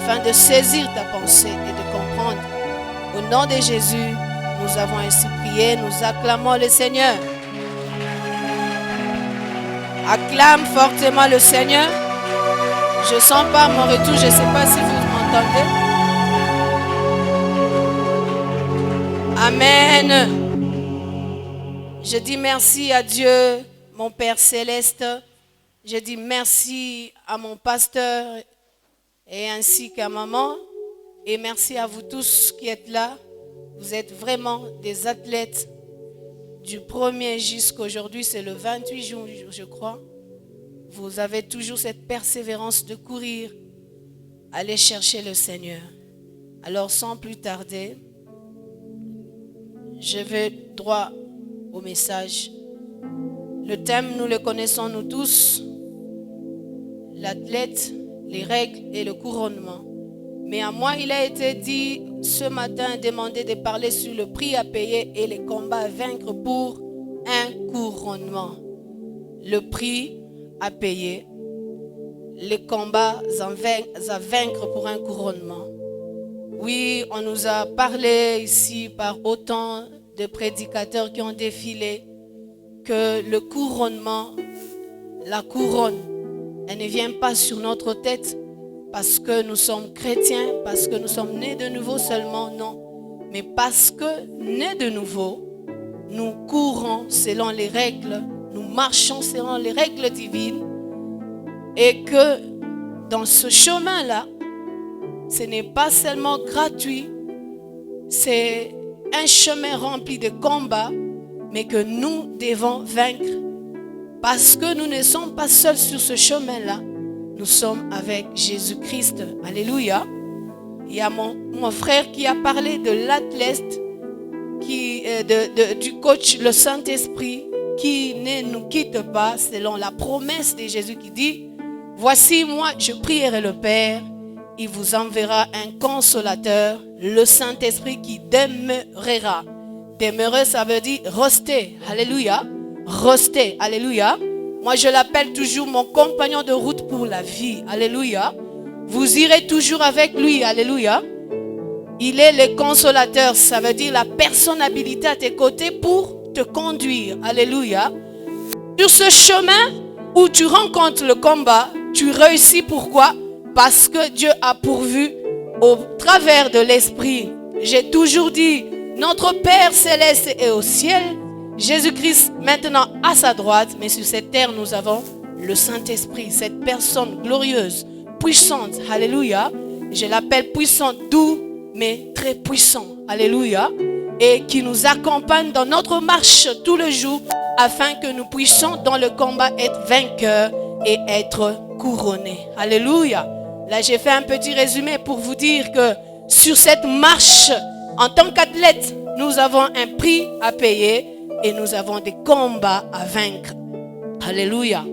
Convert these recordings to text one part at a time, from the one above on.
afin de saisir ta pensée et de comprendre. Au nom de Jésus, nous avons ainsi prié, nous acclamons le Seigneur. Acclame fortement le Seigneur. Je ne sens pas mon retour, je ne sais pas si vous m'entendez. Amen. Je dis merci à Dieu, mon Père céleste. Je dis merci à mon pasteur et ainsi qu'à maman. Et merci à vous tous qui êtes là. Vous êtes vraiment des athlètes du 1er jusqu'à aujourd'hui. C'est le 28 juin, je crois. Vous avez toujours cette persévérance de courir, aller chercher le Seigneur. Alors sans plus tarder, je vais droit au message. Le thème, nous le connaissons nous tous. L'athlète, les règles et le couronnement. Mais à moi, il a été dit ce matin, demandé de parler sur le prix à payer et les combats à vaincre pour un couronnement. Le prix à payer, les combats à vaincre pour un couronnement. Oui, on nous a parlé ici par autant de prédicateurs qui ont défilé que le couronnement, la couronne, elle ne vient pas sur notre tête parce que nous sommes chrétiens, parce que nous sommes nés de nouveau seulement, non. Mais parce que nés de nouveau, nous courons selon les règles, nous marchons selon les règles divines et que dans ce chemin-là, ce n'est pas seulement gratuit, c'est un chemin rempli de combats, mais que nous devons vaincre. Parce que nous ne sommes pas seuls sur ce chemin-là, nous sommes avec Jésus-Christ. Alléluia. Il y a mon frère qui a parlé de l'athlète, du coach, le Saint-Esprit, qui ne nous quitte pas selon la promesse de Jésus qui dit, voici moi, je prierai le Père, il vous enverra un consolateur, le Saint-Esprit qui demeurera. Demeurer, ça veut dire rester. Alléluia. Rester. Alléluia. Moi, je l'appelle toujours mon compagnon de route pour la vie. Alléluia. Vous irez toujours avec lui. Alléluia. Il est le consolateur. Ça veut dire la personne habilitée à tes côtés pour te conduire. Alléluia. Sur ce chemin où tu rencontres le combat, tu réussis. Pourquoi? Parce que Dieu a pourvu au travers de l'Esprit. J'ai toujours dit, notre Père céleste est au ciel, Jésus-Christ maintenant à sa droite, mais sur cette terre nous avons le Saint-Esprit, cette personne glorieuse, puissante, alléluia. Je l'appelle puissante, doux, mais très puissant, alléluia. Et qui nous accompagne dans notre marche tous les jours, afin que nous puissions dans le combat être vainqueurs et être couronnés, alléluia. Là, j'ai fait un petit résumé pour vous dire que sur cette marche, en tant qu'athlète, nous avons un prix à payer et nous avons des combats à vaincre. Alléluia.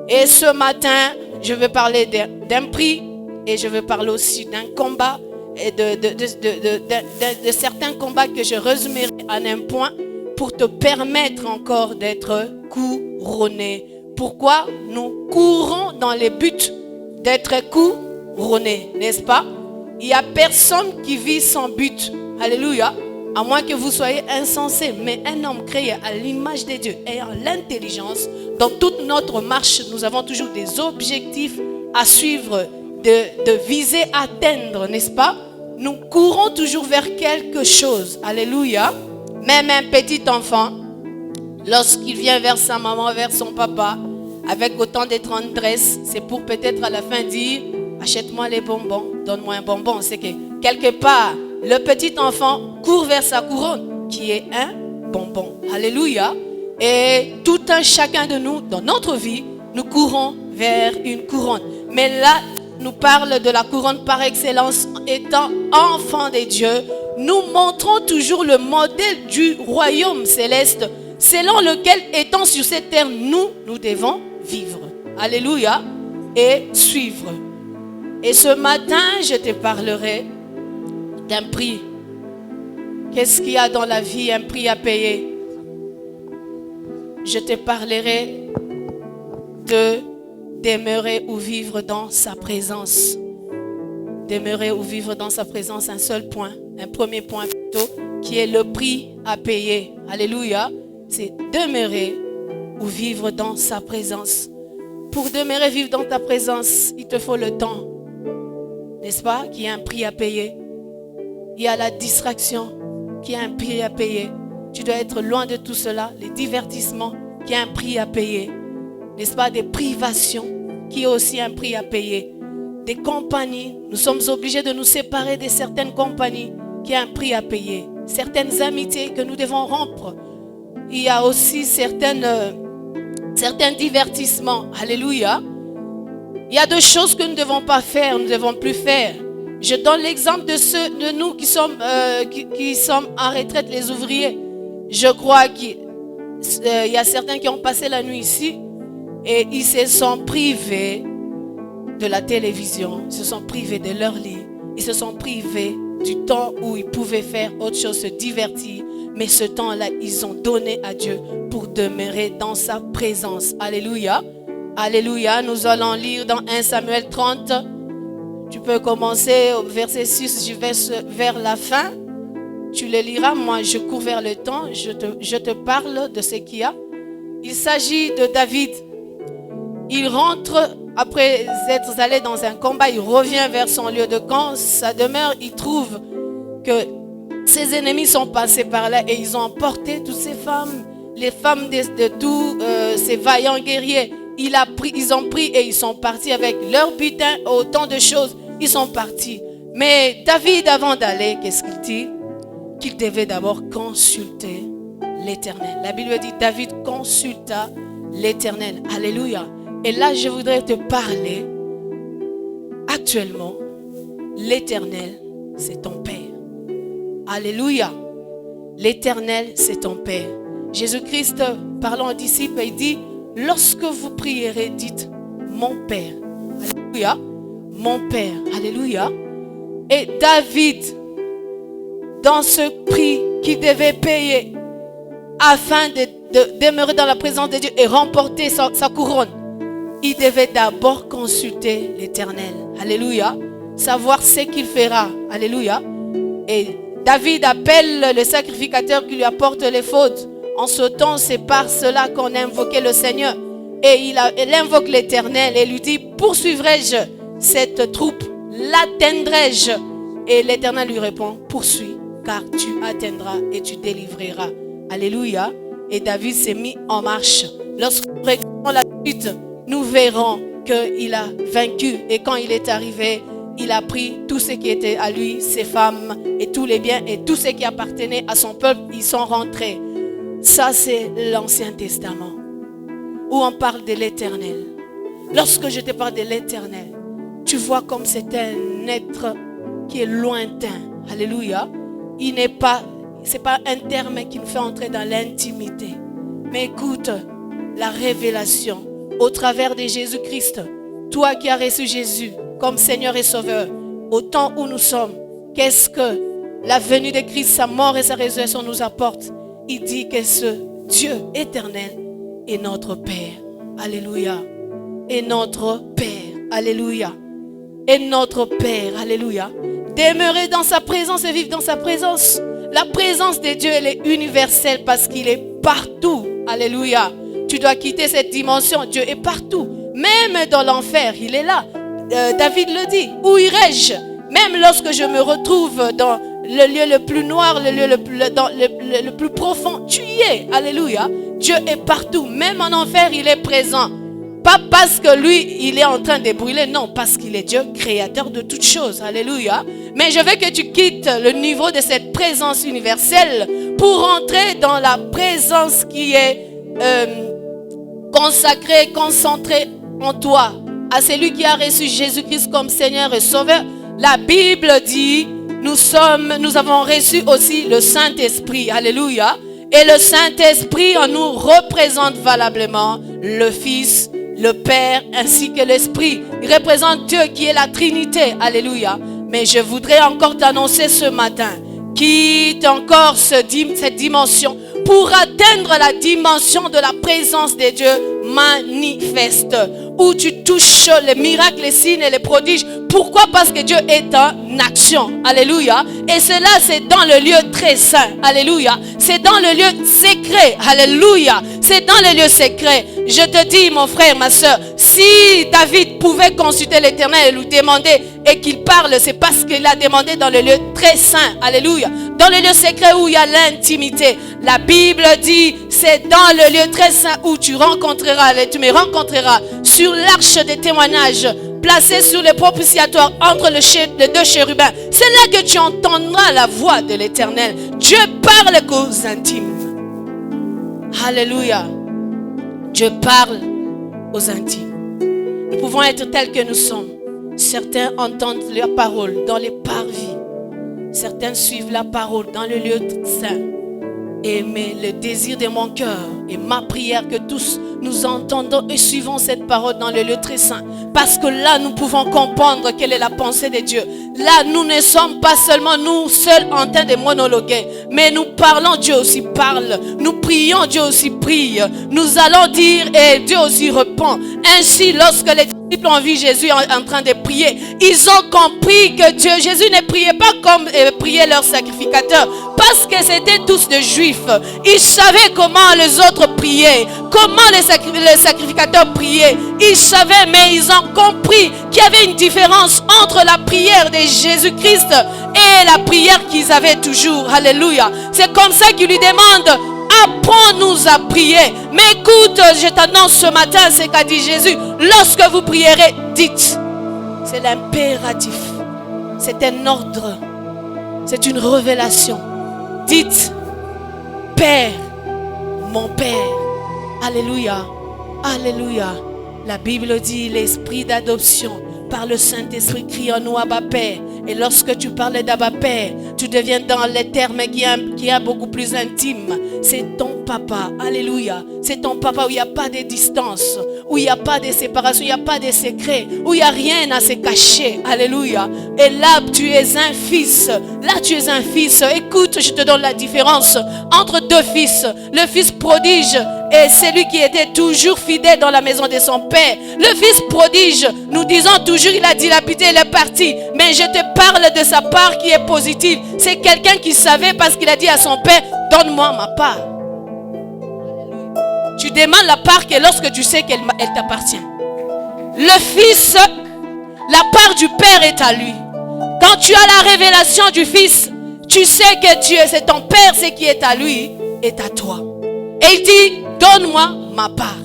Et ce matin, je vais parler d'un prix et je vais parler aussi d'un combat et de certains combats que je résumerai en un point pour te permettre encore d'être couronné. Pourquoi nous courons dans les buts d'être couronné, n'est-ce pas? Il n'y a personne qui vit sans but. Alléluia. À moins que vous soyez insensé. Mais un homme créé à l'image de Dieu et en l'intelligence, dans toute notre marche, nous avons toujours des objectifs à suivre, de viser à atteindre, n'est-ce pas? Nous courons toujours vers quelque chose. Alléluia. Même un petit enfant, lorsqu'il vient vers sa maman, vers son papa, avec autant de tendresse, c'est pour peut-être à la fin dire, achète-moi les bonbons, donne-moi un bonbon. C'est que quelque part, le petit enfant court vers sa couronne, qui est un bonbon. Alléluia. Et tout un chacun de nous, dans notre vie, nous courons vers une couronne. Mais là, nous parle de la couronne par excellence. Étant enfants de Dieu, nous montrons toujours le modèle du royaume céleste, selon lequel, étant sur cette terre, nous devons vivre. Alléluia. Et suivre. Et ce matin, je te parlerai d'un prix. Qu'est-ce qu'il y a dans la vie, un prix à payer? Je te parlerai de demeurer ou vivre dans sa présence. demeurer ou vivre dans sa présence, un seul point, un premier point plutôt, qui est le prix à payer. Alléluia. C'est demeurer ou vivre dans sa présence. Pour demeurer, vivre dans ta présence, il te faut le temps. N'est-ce pas? Qu'il y a un prix à payer. Il y a la distraction, qui a un prix à payer. Tu dois être loin de tout cela. Les divertissements, qui a un prix à payer. N'est-ce pas? Des privations, qui a aussi un prix à payer. Des compagnies, nous sommes obligés de nous séparer de certaines compagnies, qui a un prix à payer. Certaines amitiés que nous devons rompre. Il y a aussi certains divertissements. Alléluia. Il y a deux choses que nous ne devons pas faire, nous ne devons plus faire. Je donne l'exemple de ceux de nous qui sommes en retraite, les ouvriers. Je crois qu'il y a certains qui ont passé la nuit ici et ils se sont privés de la télévision, ils se sont privés de leur lit, ils se sont privés du temps où ils pouvaient faire autre chose, se divertir. Mais ce temps-là, ils ont donné à Dieu pour demeurer dans sa présence. Alléluia. Alléluia. Nous allons lire dans 1 Samuel 30. Tu peux commencer au verset 6, je vais vers la fin. Tu le liras. Moi, je cours vers le temps. Je te parle de ce qu'il y a. Il s'agit de David. Il rentre après être allé dans un combat. Il revient vers son lieu de camp, sa demeure. Il trouve que ses ennemis sont passés par là et ils ont emporté toutes ces femmes, les femmes de tous ces vaillants guerriers. Ils ont pris et ils sont partis avec leur butin, autant de choses. Ils sont partis. Mais David, avant d'aller, qu'est-ce qu'il dit? Qu'il devait d'abord consulter l'Éternel. La Bible dit David consulta l'Éternel. Alléluia. Et là, je voudrais te parler. Actuellement, l'Éternel, c'est ton Père. Alléluia. L'Éternel, c'est ton Père. Jésus-Christ, parlant aux disciples, il dit, lorsque vous prierez, dites, mon Père. Alléluia. Mon Père. Alléluia. Et David, dans ce prix qu'il devait payer, afin de demeurer dans la présence de Dieu et remporter sa couronne, il devait d'abord consulter l'Éternel. Alléluia. Savoir ce qu'il fera. Alléluia. Et David appelle le sacrificateur qui lui apporte les fautes. En ce temps, c'est par cela qu'on a invoqué le Seigneur. Et il invoque l'Éternel et lui dit, poursuivrai-je cette troupe? L'atteindrai-je? Et l'Éternel lui répond, poursuis, car tu atteindras et tu délivreras. Alléluia. Et David s'est mis en marche. Lorsque nous regardons la suite, nous verrons qu'il a vaincu. Et quand il est arrivé, il a pris tout ce qui était à lui, ses femmes et tous les biens et tout ce qui appartenait à son peuple. Ils sont rentrés. Ça, c'est l'Ancien Testament où on parle de l'Éternel. Lorsque je te parle de l'Éternel, tu vois comme c'est un être qui est lointain. Alléluia. Il n'est pas, c'est pas un terme qui nous fait entrer dans l'intimité. Mais écoute, la révélation au travers de Jésus-Christ. Toi qui as reçu Jésus comme Seigneur et Sauveur, au temps où nous sommes, qu'est-ce que la venue de Christ, sa mort et sa résurrection nous apportent? Il dit que ce Dieu éternel est notre Père. Alléluia. Et notre Père. Alléluia. Et notre Père. Alléluia. Demeurer dans sa présence et vivre dans sa présence. La présence de Dieu, elle est universelle parce qu'il est partout. Alléluia. Tu dois quitter cette dimension. Dieu est partout. Même dans l'enfer, il est là. David le dit. Où irai-je? Même lorsque je me retrouve dans le lieu le plus noir, le lieu le plus profond, tu y es. Alléluia. Dieu est partout. Même en enfer, il est présent. Pas parce que lui, il est en train de brûler. Non, parce qu'il est Dieu, créateur de toutes choses. Alléluia. Mais je veux que tu quittes le niveau de cette présence universelle pour entrer dans la présence qui est consacrée, concentrée en toi. À celui qui a reçu Jésus-Christ comme Seigneur et Sauveur. La Bible dit, nous avons reçu aussi le Saint-Esprit. Alléluia. Et le Saint-Esprit en nous représente valablement le Fils, le Père ainsi que l'Esprit. Il représente Dieu qui est la Trinité. Alléluia. Mais je voudrais encore t'annoncer ce matin, quitte encore cette dimension pour atteindre la dimension de la présence de Dieu manifeste, où tu touches les miracles, les signes et les prodiges. Pourquoi? Parce que Dieu est en action. Alléluia. Et cela, c'est dans le lieu très saint. Alléluia. C'est dans le lieu secret. Alléluia. C'est dans le lieu secret. Je te dis, mon frère, ma soeur, si David pouvait consulter l'Éternel et lui demander et qu'il parle, c'est parce qu'il a demandé dans le lieu très saint. Alléluia. Dans le lieu secret où il y a l'intimité. La Bible dit, c'est dans le lieu très saint où tu me rencontreras sur l'arche des témoignages, placé sur le propitiatoire entre les deux chérubins. C'est là que tu entendras la voix de l'Éternel. Dieu parle qu'aux intimes. Alléluia. Dieu parle aux intimes. Nous pouvons être tels que nous sommes. Certains entendent la parole dans les parvis. Certains suivent la parole dans le lieu saint. Mais le désir de mon cœur et ma prière que tous nous entendons et suivons cette parole dans le lieu très saint. Parce que là, nous pouvons comprendre quelle est la pensée de Dieu. Là, nous ne sommes pas seulement nous seuls en train de monologuer. Mais nous parlons, Dieu aussi parle. Nous prions, Dieu aussi prie. Nous allons dire et Dieu aussi répond. Ainsi, lorsque les disciples ont vu Jésus en train de prier, ils ont compris que Jésus ne priait pas comme priaient leurs sacrificateurs. Parce que c'était tous des juifs. Ils savaient comment les autres priaient. Comment les sacrificateurs priaient. Ils savaient, mais ils ont compris qu'il y avait une différence entre la prière de Jésus-Christ et la prière qu'ils avaient toujours. Alléluia. C'est comme ça qu'ils lui demandent: apprends-nous à prier. Mais écoute, je t'annonce ce matin ce qu'a dit Jésus. Lorsque vous prierez, dites. C'est l'impératif. C'est un ordre. C'est une révélation. Dites: Père, mon Père. Alléluia. Alléluia. La Bible dit: l'esprit d'adoption par le Saint-Esprit crie en nous Abba Père. Et lorsque tu parles d'Abba Père, tu deviens dans les termes qui est beaucoup plus intime. C'est ton papa. Alléluia. C'est ton papa où il n'y a pas de distance, où il n'y a pas de séparation, il n'y a pas de secret, où il n'y a rien à se cacher. Alléluia. Et là, tu es un fils. Là, tu es un fils. Écoute, je te donne la différence entre deux fils. Le fils prodige et celui qui était toujours fidèle dans la maison de son père. Le fils prodige, nous disons toujours, il a dilapidé, il est parti. Mais je te parle de sa part qui est positive. C'est quelqu'un qui savait parce qu'il a dit à son père: donne-moi ma part. Tu demandes la part que lorsque tu sais qu'elle t'appartient. Le fils, la part du père est à lui. Quand tu as la révélation du fils, tu sais que c'est ton père, ce qui est à lui est à toi. Et il dit: donne-moi ma part.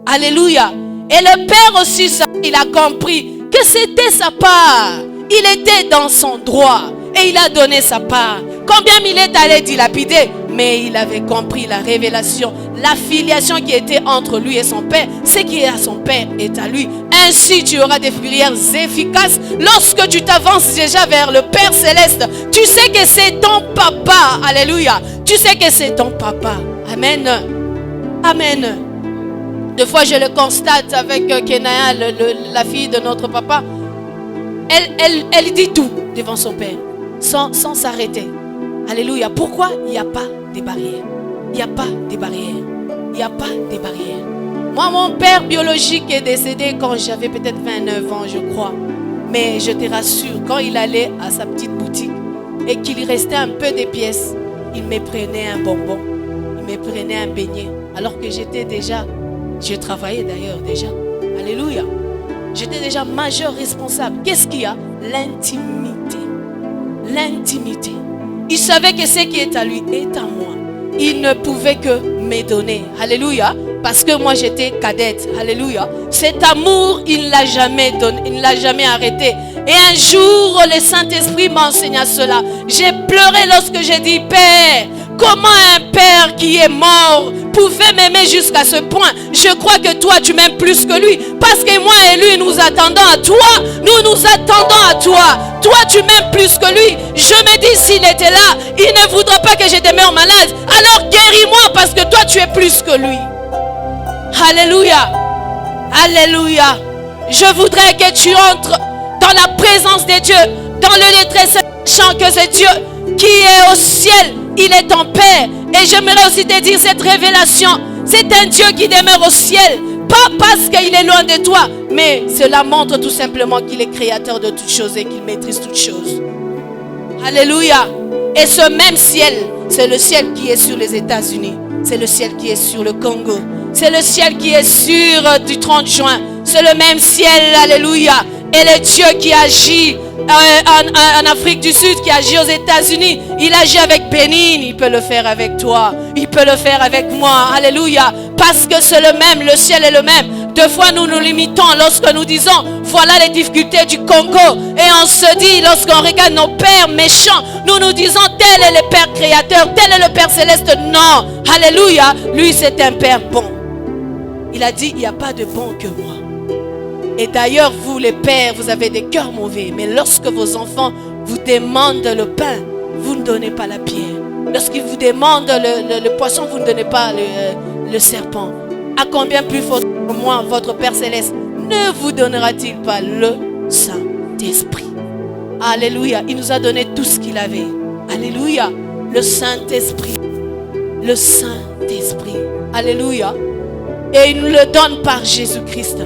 Alléluia. Et le père aussi, il a compris que c'était sa part. Il était dans son droit et il a donné sa part. Combien il est allé dilapider, mais il avait compris la révélation, la filiation qui était entre lui et son père. Ce qui est à son père est à lui. Ainsi, tu auras des prières efficaces lorsque tu t'avances déjà vers le Père Céleste. Tu sais que c'est ton papa. Alléluia. Tu sais que c'est ton papa. Amen. Amen. Deux fois, je le constate avec Kenaya, la fille de notre papa. Elle dit tout devant son père, sans s'arrêter. Alléluia. Pourquoi? Il n'y a pas de barrières. Il n'y a pas de barrières. Il n'y a pas de barrières. Moi, mon père biologique est décédé quand j'avais peut-être 29 ans, je crois. Mais je te rassure, quand il allait à sa petite boutique et qu'il restait un peu de pièces, il me prenait un bonbon. Il me prenait un beignet. Alors que j'étais déjà, je travaillais d'ailleurs déjà. Alléluia. J'étais déjà majeur responsable. Qu'est-ce qu'il y a? L'intimité. L'intimité. Il savait que ce qui est à lui est à moi. Il ne pouvait que me donner. Alléluia. Parce que moi j'étais cadette. Alléluia. Cet amour, il ne l'a jamais donné. Il ne l'a jamais arrêté. Et un jour, le Saint-Esprit m'enseigna cela. J'ai pleuré lorsque j'ai dit: Père, comment un père qui est mort pouvait m'aimer jusqu'à ce point? Je crois que toi, tu m'aimes plus que lui. Parce que moi et lui, nous attendons à toi. Nous attendons à toi. Toi, tu m'aimes plus que lui. Je me dis, s'il était là, il ne voudra pas que je demeure malade. Alors guéris-moi parce que toi, tu es plus que lui. Alléluia. Alléluia. Je voudrais que tu entres dans la présence de Dieu, dans le lieu très saint, que c'est Dieu qui est au ciel, il est ton Père. Et j'aimerais aussi te dire cette révélation. C'est un Dieu qui demeure au ciel. Pas parce qu'il est loin de toi, mais cela montre tout simplement qu'il est créateur de toutes choses et qu'il maîtrise toutes choses. Alléluia. Et ce même ciel, c'est le ciel qui est sur les États-Unis. C'est le ciel qui est sur le Congo. C'est le ciel qui est sur du 30 juin. C'est le même ciel, alléluia. Et le Dieu qui agit en Afrique du Sud, qui agit aux États-Unis, il agit avec Bénin, il peut le faire avec toi, il peut le faire avec moi, alléluia, parce que c'est le même, le ciel est le même. Deux fois nous nous limitons lorsque nous disons voilà les difficultés du Congo, et on se dit lorsqu'on regarde nos pères méchants, nous nous disons tel est le Père créateur, tel est le Père céleste. Non, alléluia, lui c'est un Père bon. Il a dit il n'y a pas de bon que moi. Et d'ailleurs, vous les pères, vous avez des cœurs mauvais. Mais lorsque vos enfants vous demandent le pain, vous ne donnez pas la pierre. Lorsqu'ils vous demandent le poisson, vous ne donnez pas le serpent. À combien plus fort moi, votre Père Céleste, ne vous donnera-t-il pas le Saint-Esprit? Alléluia. Il nous a donné tout ce qu'il avait. Alléluia. Le Saint-Esprit. Le Saint-Esprit. Alléluia. Et il nous le donne par Jésus-Christ.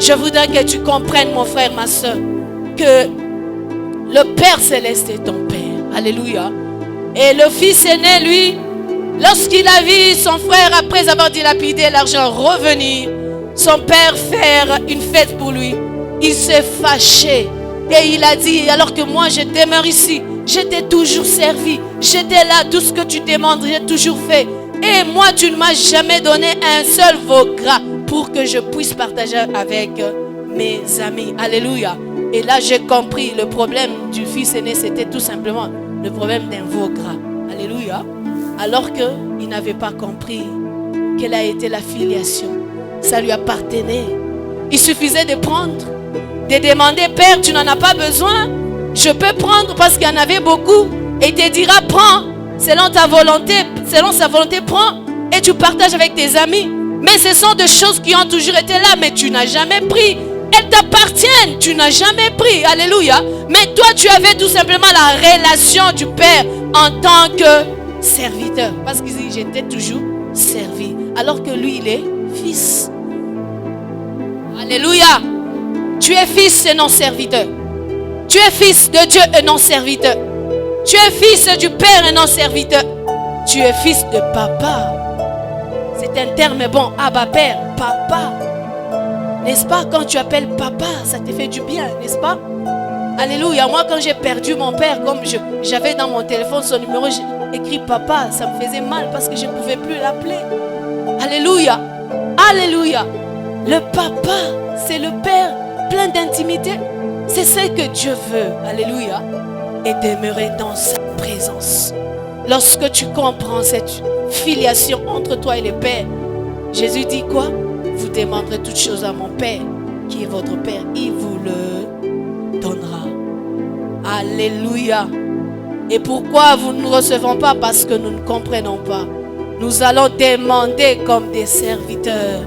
Je voudrais que tu comprennes, mon frère, ma soeur, que le Père Céleste est ton Père. Alléluia. Et le fils aîné, lui, lorsqu'il a vu son frère, après avoir dilapidé l'argent, revenir, son père faire une fête pour lui, il s'est fâché. Et il a dit, alors que moi je demeure ici, je t'ai toujours servi, j'étais là, tout ce que tu demandes, j'ai toujours fait. Et moi, tu ne m'as jamais donné un seul veau gras pour que je puisse partager avec mes amis. Alléluia. Et là, j'ai compris, le problème du fils aîné, c'était tout simplement le problème d'un veau gras. Alléluia. Alors qu'il n'avait pas compris quelle a été la filiation. Ça lui appartenait. Il suffisait de prendre, de demander, Père, tu n'en as pas besoin. Je peux prendre parce qu'il y en avait beaucoup. Et il te dira, prends, selon ta volonté, selon sa volonté, prends. Et tu partages avec tes amis. Mais ce sont des choses qui ont toujours été là, mais tu n'as jamais pris. Elles t'appartiennent, tu n'as jamais pris. Alléluia. Mais toi, tu avais tout simplement la relation du Père en tant que serviteur. Parce qu'il dit, j'étais toujours servi. Alors que lui, il est fils. Alléluia. Tu es fils et non serviteur. Tu es fils de Dieu et non serviteur. Tu es fils du Père et non serviteur. Tu es fils de papa. C'est un terme bon. Abba Père, papa. N'est-ce pas? Quand tu appelles papa, ça te fait du bien, n'est-ce pas? Alléluia. Moi, quand j'ai perdu mon père, comme j'avais dans mon téléphone son numéro, j'ai écrit papa. Ça me faisait mal parce que je ne pouvais plus l'appeler. Alléluia. Alléluia. Le papa, c'est le Père plein d'intimité. C'est ce que Dieu veut. Alléluia. Et demeurer dans sa présence. Lorsque tu comprends cette filiation entre toi et le Père, Jésus dit quoi? Vous demanderez toutes choses à mon Père, qui est votre Père. Il vous le donnera. Alléluia. Et pourquoi vous ne nous recevons pas? Parce que nous ne comprenons pas. Nous allons demander comme des serviteurs,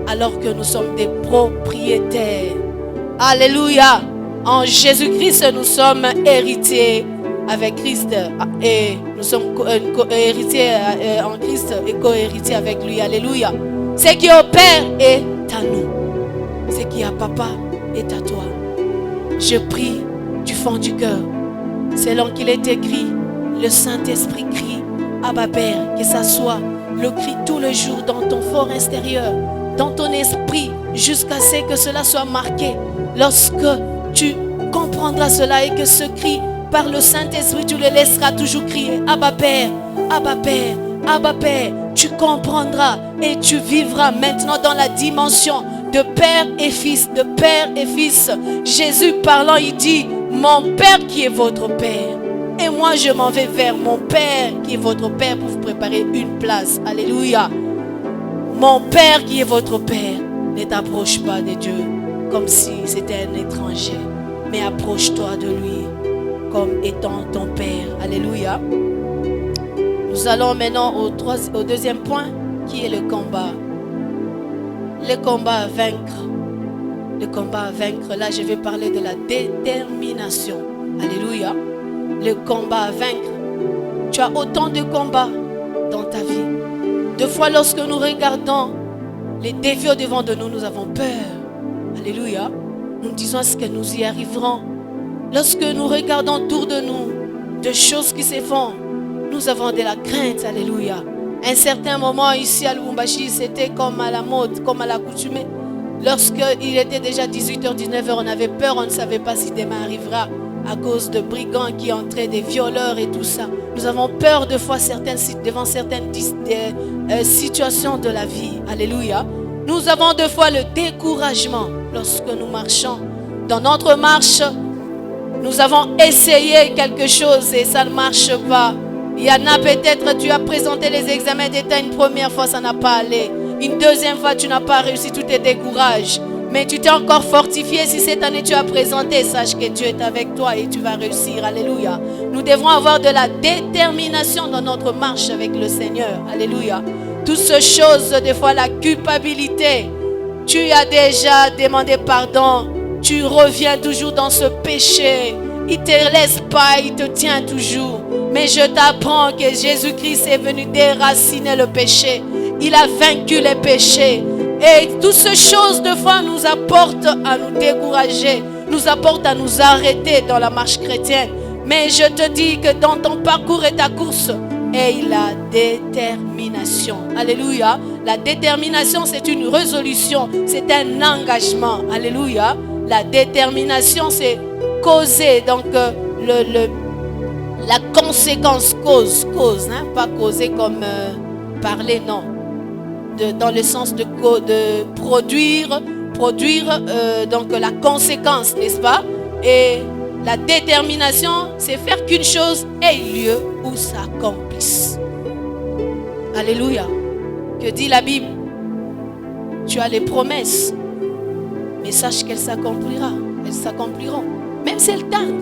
alors que nous sommes des propriétaires. Alléluia. En Jésus-Christ, nous sommes héritiers avec Christ. Et nous sommes héritiers en Christ et co-héritiers avec lui. Alléluia. Ce qui est au Père est à nous. Ce qui est à papa est à toi. Je prie du fond du cœur. Selon qu'il est écrit, le Saint-Esprit crie, Abba Père, que ça soit le cri tous les jours dans ton fort intérieur, dans ton esprit, jusqu'à ce que cela soit marqué. Lorsque tu comprendras cela et que ce cri par le Saint-Esprit, tu le laisseras toujours crier, Abba Père, Abba Père, Abba Père. Tu comprendras et tu vivras maintenant dans la dimension de Père et Fils, de Père et Fils. Jésus parlant, il dit, mon Père qui est votre Père. Et moi, je m'en vais vers mon Père qui est votre Père pour vous préparer une place. Alléluia. Mon Père qui est votre Père. Ne t'approche pas de Dieu comme si c'était un étranger, mais approche-toi de lui comme étant ton Père. Alléluia. Nous allons maintenant au deuxième point, qui est le combat. Le combat à vaincre. Le combat à vaincre. Là, je vais parler de la détermination. Alléluia. Le combat à vaincre. Tu as autant de combats dans ta vie. Deux fois, lorsque nous regardons les défis devant de nous, nous avons peur. Alléluia. Nous disons, est-ce que nous y arriverons? Lorsque nous regardons autour de nous de choses qui se font, nous avons de la crainte. Alléluia. À un certain moment ici à Lubumbashi, c'était comme à la mode, comme à l'accoutumée. Lorsqu'il était déjà 18h, 19h, on avait peur, on ne savait pas si demain arrivera à cause de brigands qui entraient, des violeurs et tout ça. Nous avons peur de fois devant certaines situations de la vie. Alléluia. Nous avons deux fois le découragement lorsque nous marchons. Dans notre marche, nous avons essayé quelque chose et ça ne marche pas. Il y en a peut-être, tu as présenté les examens d'État une première fois, ça n'a pas allé. Une deuxième fois, tu n'as pas réussi, tu te décourages. Mais tu t'es encore fortifié. Si cette année tu as présenté, sache que Dieu est avec toi et tu vas réussir. Alléluia. Nous devons avoir de la détermination dans notre marche avec le Seigneur. Alléluia. Toutes ces choses, des fois la culpabilité. Tu as déjà demandé pardon. Tu reviens toujours dans ce péché. Il ne te laisse pas, il te tient toujours. Mais je t'apprends que Jésus-Christ est venu déraciner le péché. Il a vaincu les péchés. Et toutes ces choses, de fois, nous apportent à nous décourager, nous apportent à nous arrêter dans la marche chrétienne. Mais je te dis que dans ton parcours et ta course, et la détermination. Alléluia. La détermination, c'est une résolution, c'est un engagement. Alléluia. La détermination, c'est causer, donc la conséquence, cause, hein? Pas causer comme parler, non. Dans le sens de produire donc la conséquence, n'est-ce pas? Et la détermination, c'est faire qu'une chose ait lieu ou s'accomplisse. Alléluia. Que dit la Bible? Tu as les promesses, mais sache qu'elles s'accompliront. Elles s'accompliront. Même si elles tardent.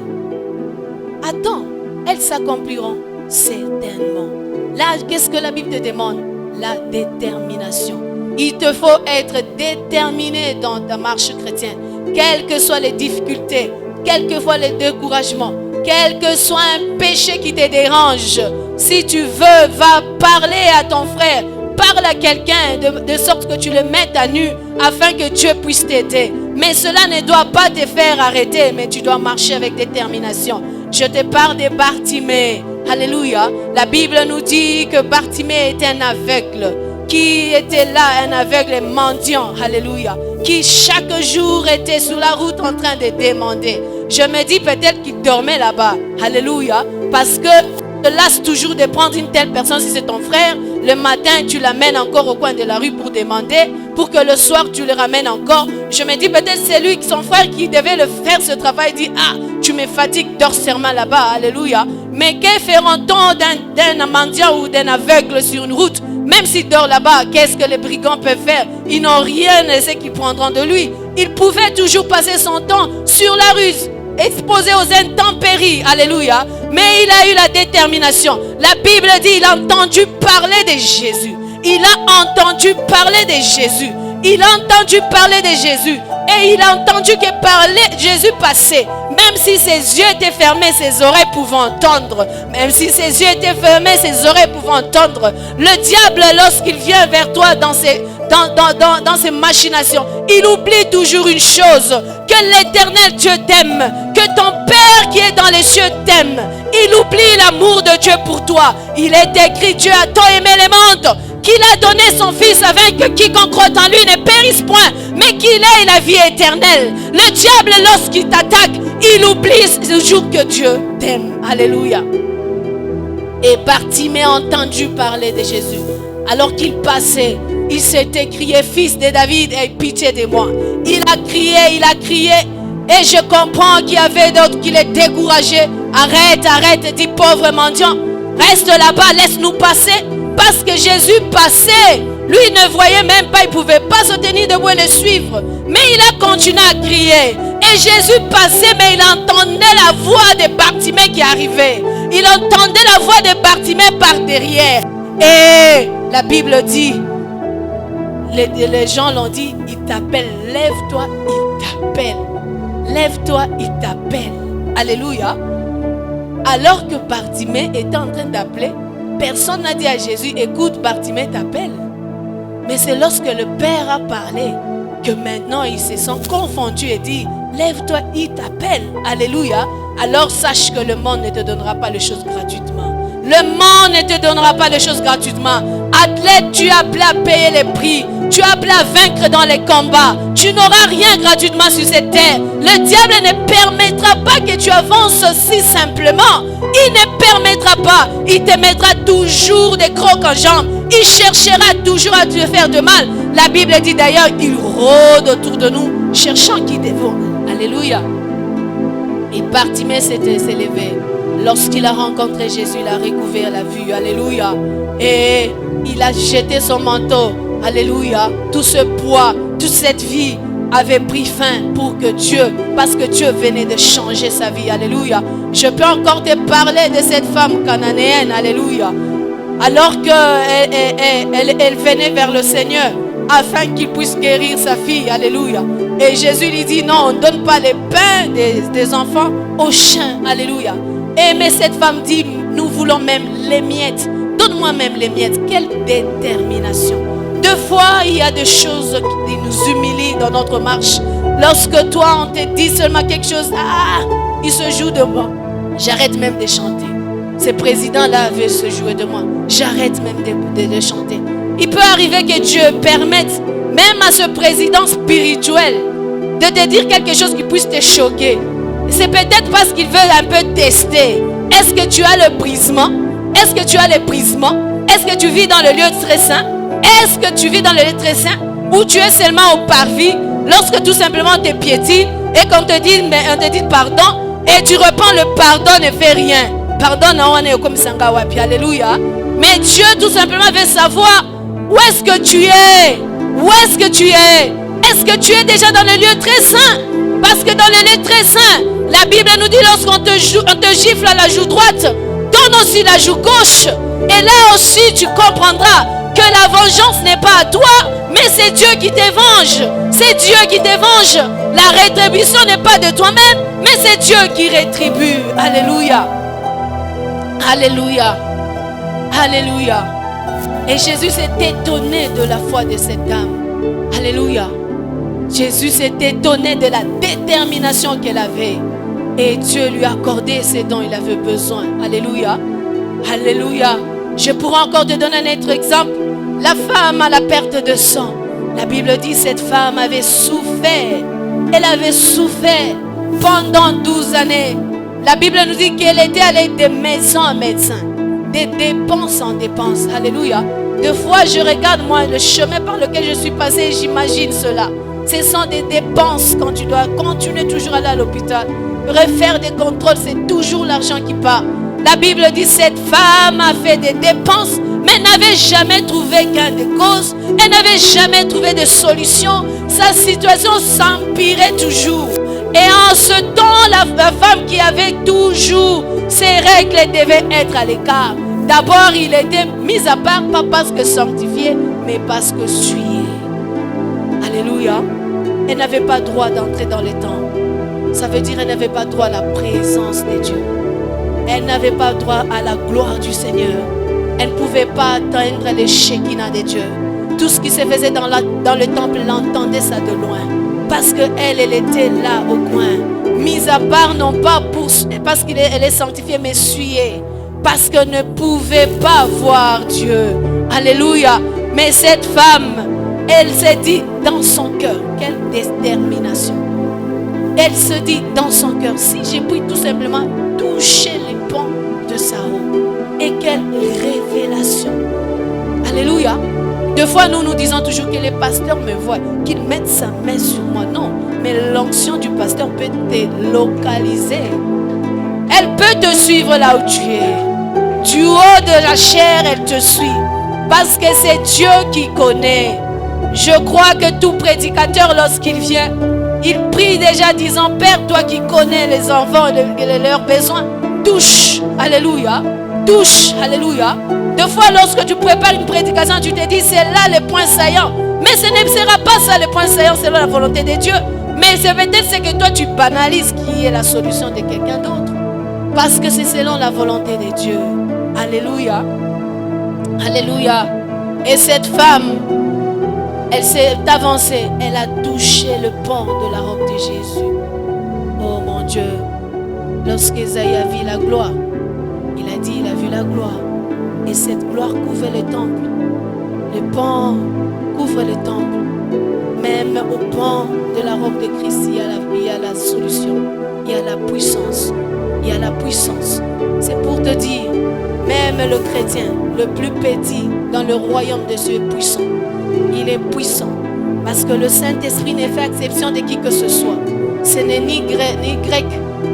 Attends, elles s'accompliront certainement. Là, qu'est-ce que la Bible te demande? La détermination. Il te faut être déterminé dans ta marche chrétienne. Quelles que soient les difficultés, quels que soient les découragements, quel que soit un péché qui te dérange, si tu veux, va parler à ton frère. Parle à quelqu'un de sorte que tu le mettes à nu afin que Dieu puisse t'aider. Mais cela ne doit pas te faire arrêter, mais tu dois marcher avec détermination. Je te parle de Bartimée. Alléluia. La Bible nous dit que Bartimée était un aveugle. Qui était là, un aveugle mendiant. Alléluia. Qui chaque jour était sur la route en train de demander. Je me dis peut-être qu'il dormait là-bas. Alléluia. Parce que tu te lasses toujours de prendre une telle personne si c'est ton frère. Le matin, tu l'amènes encore au coin de la rue pour demander. Pour que le soir, tu le ramènes encore. Je me dis peut-être c'est lui, son frère, qui devait le faire ce travail. Dit, ah, tu me fatigues, dors serment là-bas. Alléluia. Mais que feront-on d'un mendiant ou d'un aveugle sur une route? Même s'il dort là-bas, qu'est-ce que les brigands peuvent faire? Ils n'ont rien de ce qu'ils prendront de lui. Il pouvait toujours passer son temps sur la rue, exposé aux intempéries. Alléluia. Mais il a eu la détermination. La Bible dit, il a entendu parler de Jésus. Il a entendu parler de Jésus. Il a entendu parler de Jésus. Et il a entendu que Jésus passait. Même si ses yeux étaient fermés, ses oreilles pouvaient entendre. Même si ses yeux étaient fermés, ses oreilles pouvaient entendre. Le diable, lorsqu'il vient vers toi dans ses machinations, il oublie toujours une chose. Que l'Éternel Dieu t'aime. Que ton Père qui est dans les cieux t'aime. Il oublie l'amour de Dieu pour toi. Il est écrit, Dieu a tant aimé les mondes qu'il a donné son fils afin que quiconque croit en lui ne périsse point, mais qu'il ait la vie éternelle. Le diable, lorsqu'il t'attaque, il oublie toujours que Dieu t'aime. Alléluia. Et Bartimée a entendu parler de Jésus. Alors qu'il passait, il s'est écrié, fils de David, aie pitié de moi. Il a crié. Et je comprends qu'il y avait d'autres qui les décourageaient. Arrête, dit pauvre mendiant. Reste là-bas, laisse-nous passer. Parce que Jésus passait. Lui ne voyait même pas, il ne pouvait pas se tenir debout et le suivre. Mais il a continué à crier. Et Jésus passait, mais il entendait la voix de Bartimée qui arrivait. Il entendait la voix de Bartimée par derrière. Et la Bible dit, les gens l'ont dit, il t'appelle, lève-toi, il t'appelle. Lève-toi, il t'appelle. Alléluia. Alors que Bartimée était en train d'appeler, personne n'a dit à Jésus, écoute, Bartimée t'appelle. Mais c'est lorsque le Père a parlé que maintenant ils se sont confondus et dit, lève-toi, il t'appelle. Alléluia. Alors sache que le monde ne te donnera pas les choses gratuitement. Le monde ne te donnera pas les choses gratuitement. Athlète, tu es appelé à payer les prix. Tu es appelé à vaincre dans les combats. Tu n'auras rien gratuitement sur cette terre. Le diable ne permettra pas que tu avances si simplement. Il ne permettra pas. Il te mettra toujours des crocs en jambes. Il cherchera toujours à te faire de mal. La Bible dit d'ailleurs qu'il rôde autour de nous, cherchant qui dévore. Alléluia. Et Bartimée s'est levé. Lorsqu'il a rencontré Jésus, il a recouvert la vue. Alléluia. Et il a jeté son manteau. Alléluia. Tout ce poids, toute cette vie avait pris fin pour que Dieu, parce que Dieu venait de changer sa vie. Alléluia. Je peux encore te parler de cette femme cananéenne. Alléluia. Alors qu'elle venait vers le Seigneur afin qu'il puisse guérir sa fille. Alléluia. Et Jésus lui dit non, on ne donne pas les pains des enfants aux chiens. Alléluia. Et mais cette femme dit, nous voulons même les miettes. Donne-moi même les miettes. Quelle détermination. Deux fois, il y a des choses qui nous humilient dans notre marche. Lorsque toi, on te dit seulement quelque chose, il se joue de moi. J'arrête même de chanter. Ce président-là veut se jouer de moi. J'arrête même de chanter. Il peut arriver que Dieu permette, même à ce président spirituel, de te dire quelque chose qui puisse te choquer. C'est peut-être parce qu'il veut un peu tester. Est-ce que tu as le brisement? Est-ce que tu as le brisement? Est-ce que tu vis dans le lieu très saint? Est-ce que tu vis dans le lieu très saint? Ou tu es seulement au parvis lorsque tout simplement on te piétine et qu'on te dit, mais on te dit pardon et tu reprends le pardon ne fait rien. Pardon, on est comme Sangawapi. Alléluia. Mais Dieu tout simplement veut savoir où est-ce que tu es? Où est-ce que tu es? Est-ce que tu es déjà dans le lieu très saint? Parce que dans le lieu très saint, la Bible nous dit lorsqu'on te gifle à la joue droite, donne aussi la joue gauche. Et là aussi tu comprendras que la vengeance n'est pas à toi, mais c'est Dieu qui te venge. C'est Dieu qui te venge. La rétribution n'est pas de toi-même, mais c'est Dieu qui rétribue. Alléluia. Alléluia. Alléluia. Et Jésus s'est étonné de la foi de cette dame. Alléluia. Jésus s'est étonné de la détermination qu'elle avait. Et Dieu lui a accordé ce dont il avait besoin. Alléluia. Alléluia. Je pourrais encore te donner un autre exemple. La femme à la perte de sang. La Bible dit que cette femme avait souffert. Elle avait souffert pendant 12 années. La Bible nous dit qu'elle était allée de médecin en médecin. Des dépenses en dépenses. Alléluia. Des fois, je regarde moi le chemin par lequel je suis passé et j'imagine cela. Ce sont des dépenses quand tu dois continuer toujours à aller à l'hôpital. Refaire des contrôles, c'est toujours l'argent qui part. La Bible dit cette femme a fait des dépenses, mais n'avait jamais trouvé gain de cause. Elle n'avait jamais trouvé de solution. Sa situation s'empirait toujours. Et en ce temps, la femme qui avait toujours ses règles devait être à l'écart. D'abord, il était mis à part, pas parce que sanctifié, mais parce que souillé. Alléluia. Elle n'avait pas droit d'entrer dans les temps. Ça veut dire qu'elle n'avait pas droit à la présence de Dieu. Elle n'avait pas droit à la gloire du Seigneur. Elle ne pouvait pas atteindre les Shekinah de Dieu. Tout ce qui se faisait dans le temple, elle entendait ça de loin. Parce qu'elle était là au coin. Mise à part, non pas parce qu'elle est sanctifiée, mais souillée. Parce qu'elle ne pouvait pas voir Dieu. Alléluia. Mais cette femme, elle s'est dit dans son cœur, quelle détermination. Elle se dit dans son cœur, si j'ai pu tout simplement toucher les pans de sa robe. Et quelle révélation. Alléluia. Deux fois, nous disons toujours que les pasteurs me voient, qu'ils mettent sa main sur moi. Non, mais l'onction du pasteur peut te localiser. Elle peut te suivre là où tu es. Du haut de la chair, elle te suit. Parce que c'est Dieu qui connaît. Je crois que tout prédicateur, lorsqu'il vient, il prie déjà disant, Père, toi qui connais les enfants et leurs besoins, touche. Alléluia. Touche. Alléluia. Deux fois, lorsque tu prépares une prédication, tu te dis, c'est là le point saillant. Mais ce ne sera pas ça le point saillant, c'est la volonté de Dieu. Mais c'est peut-être ce que toi, tu banalises qui est la solution de quelqu'un d'autre. Parce que c'est selon la volonté de Dieu. Alléluia. Alléluia. Et cette femme, elle s'est avancée. Elle a touché le pan de la robe de Jésus. Oh mon Dieu. Lorsqu'Ésaïe a vu la gloire, il a dit, il a vu la gloire. Et cette gloire couvre le temple. Le pan couvre le temple. Même au pan de la robe de Christ, il y a la solution. Il y a la puissance. Il y a la puissance. C'est pour te dire, même le chrétien, le plus petit dans le royaume de Dieu est puissant. Il est puissant. Parce que le Saint-Esprit n'est fait exception de qui que ce soit. Ce n'est ni grec,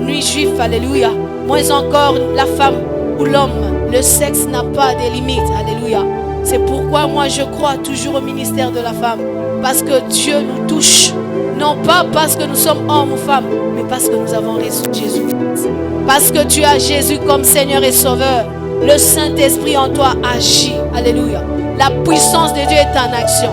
ni juif. Alléluia. Moins encore la femme ou l'homme. Le sexe n'a pas de limites. Alléluia. C'est pourquoi moi je crois toujours au ministère de la femme. Parce que Dieu nous touche. Non pas parce que nous sommes hommes ou femmes, mais parce que nous avons reçu Jésus. Parce que tu as Jésus comme Seigneur et Sauveur. Le Saint-Esprit en toi agit. Alléluia. La puissance de Dieu est en action.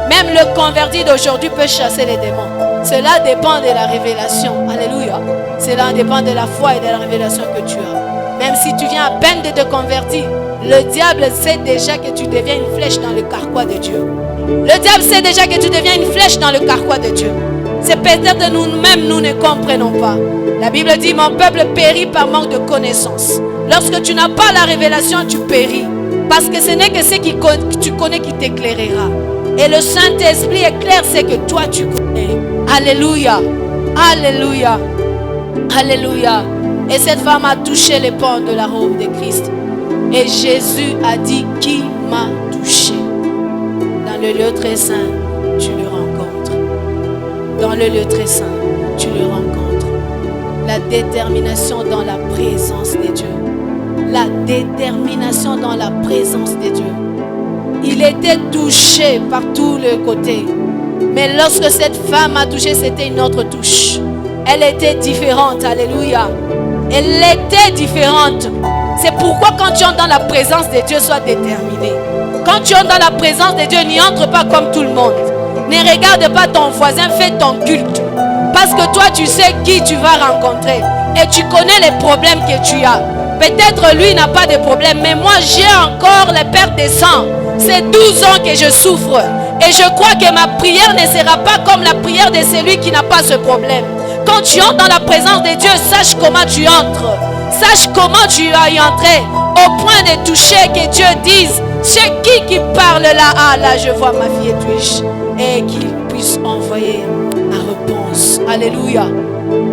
Même le converti d'aujourd'hui peut chasser les démons. Cela dépend de la révélation. Alléluia. Cela dépend de la foi et de la révélation que tu as. Même si tu viens à peine de te convertir, le diable sait déjà que tu deviens une flèche dans le carquois de Dieu. Le diable sait déjà que tu deviens une flèche dans le carquois de Dieu. C'est peut-être que nous-mêmes, nous ne comprenons pas. La Bible dit, mon peuple périt par manque de connaissance. Lorsque tu n'as pas la révélation, tu péris. Parce que ce n'est que ce que tu connais qui t'éclairera. Et le Saint-Esprit éclaire ce que toi tu connais. Alléluia. Alléluia. Alléluia. Et cette femme a touché les pans de la robe de Christ. Et Jésus a dit, qui m'a touché? Dans le lieu très saint, tu le rencontres. Dans le lieu très saint, tu le rencontres. La détermination dans la présence de Dieu. La détermination dans la présence de Dieu. Il était touché par tous les côtés. Mais lorsque cette femme a touché, c'était une autre touche. Elle était différente. Alléluia. Elle était différente. C'est pourquoi quand tu entres dans la présence de Dieu, sois déterminé. Quand tu entres dans la présence de Dieu, n'y entre pas comme tout le monde. Ne regarde pas ton voisin, fais ton culte. Parce que toi, tu sais qui tu vas rencontrer. Et tu connais les problèmes que tu as. Peut-être lui n'a pas de problème, mais moi j'ai encore les pertes de sang. C'est 12 ans que je souffre. Et je crois que ma prière ne sera pas comme la prière de celui qui n'a pas ce problème. Quand tu entres dans la présence de Dieu, sache comment tu entres. Sache comment tu vas y entrer. Au point de toucher, que Dieu dise, c'est qui parle là? Ah là, je vois ma fille Twitch. Et qu'il puisse envoyer la réponse. Alléluia.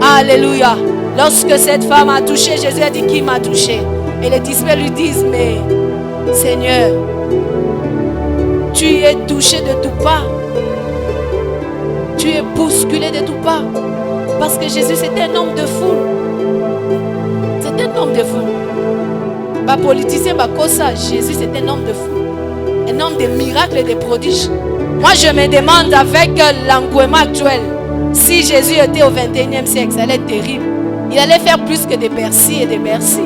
Alléluia. Lorsque cette femme a touché, Jésus a dit, qui m'a touché? Et les disciples lui disent, mais Seigneur, tu es touché de tout part. Tu es bousculé de tout part. Parce que Jésus, c'était un homme de foule. C'était un homme de foule. Pas politicien, pas comme ça. Jésus, c'était un homme de foule. Un homme de miracles et de prodiges. Moi, je me demande avec l'engouement actuel, si Jésus était au 21e siècle, ça allait être terrible. Il allait faire plus que des Bercy et des Bercy.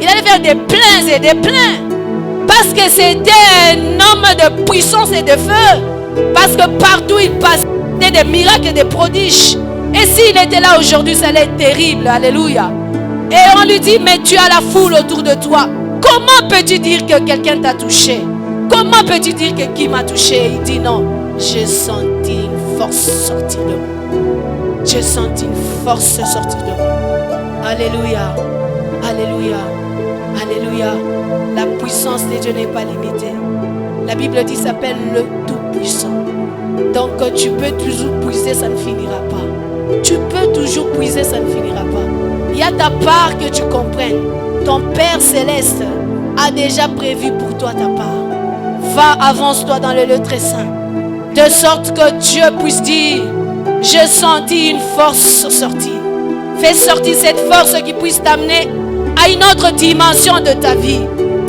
Il allait faire des pleins et des pleins. Parce que c'était un homme de puissance et de feu. Parce que partout il passait des miracles et des prodiges. Et s'il était là aujourd'hui, ça allait être terrible. Alléluia. Et on lui dit, mais tu as la foule autour de toi. Comment peux-tu dire que quelqu'un t'a touché? Comment peux-tu dire que qui m'a touché? Il dit non. J'ai senti une force sortir de moi. J'ai senti une force sortir de moi. Alléluia. Alléluia. Alléluia. La puissance de Dieu n'est pas limitée. La Bible dit, s'appelle le Tout-Puissant. Donc tu peux toujours puiser, ça ne finira pas. Tu peux toujours puiser, ça ne finira pas. Il y a ta part que tu comprennes. Ton Père Céleste a déjà prévu pour toi ta part. Va, avance-toi dans le lieu très saint. De sorte que Dieu puisse dire, j'ai senti une force sortir. Fais sortir cette force qui puisse t'amener à une autre dimension de ta vie.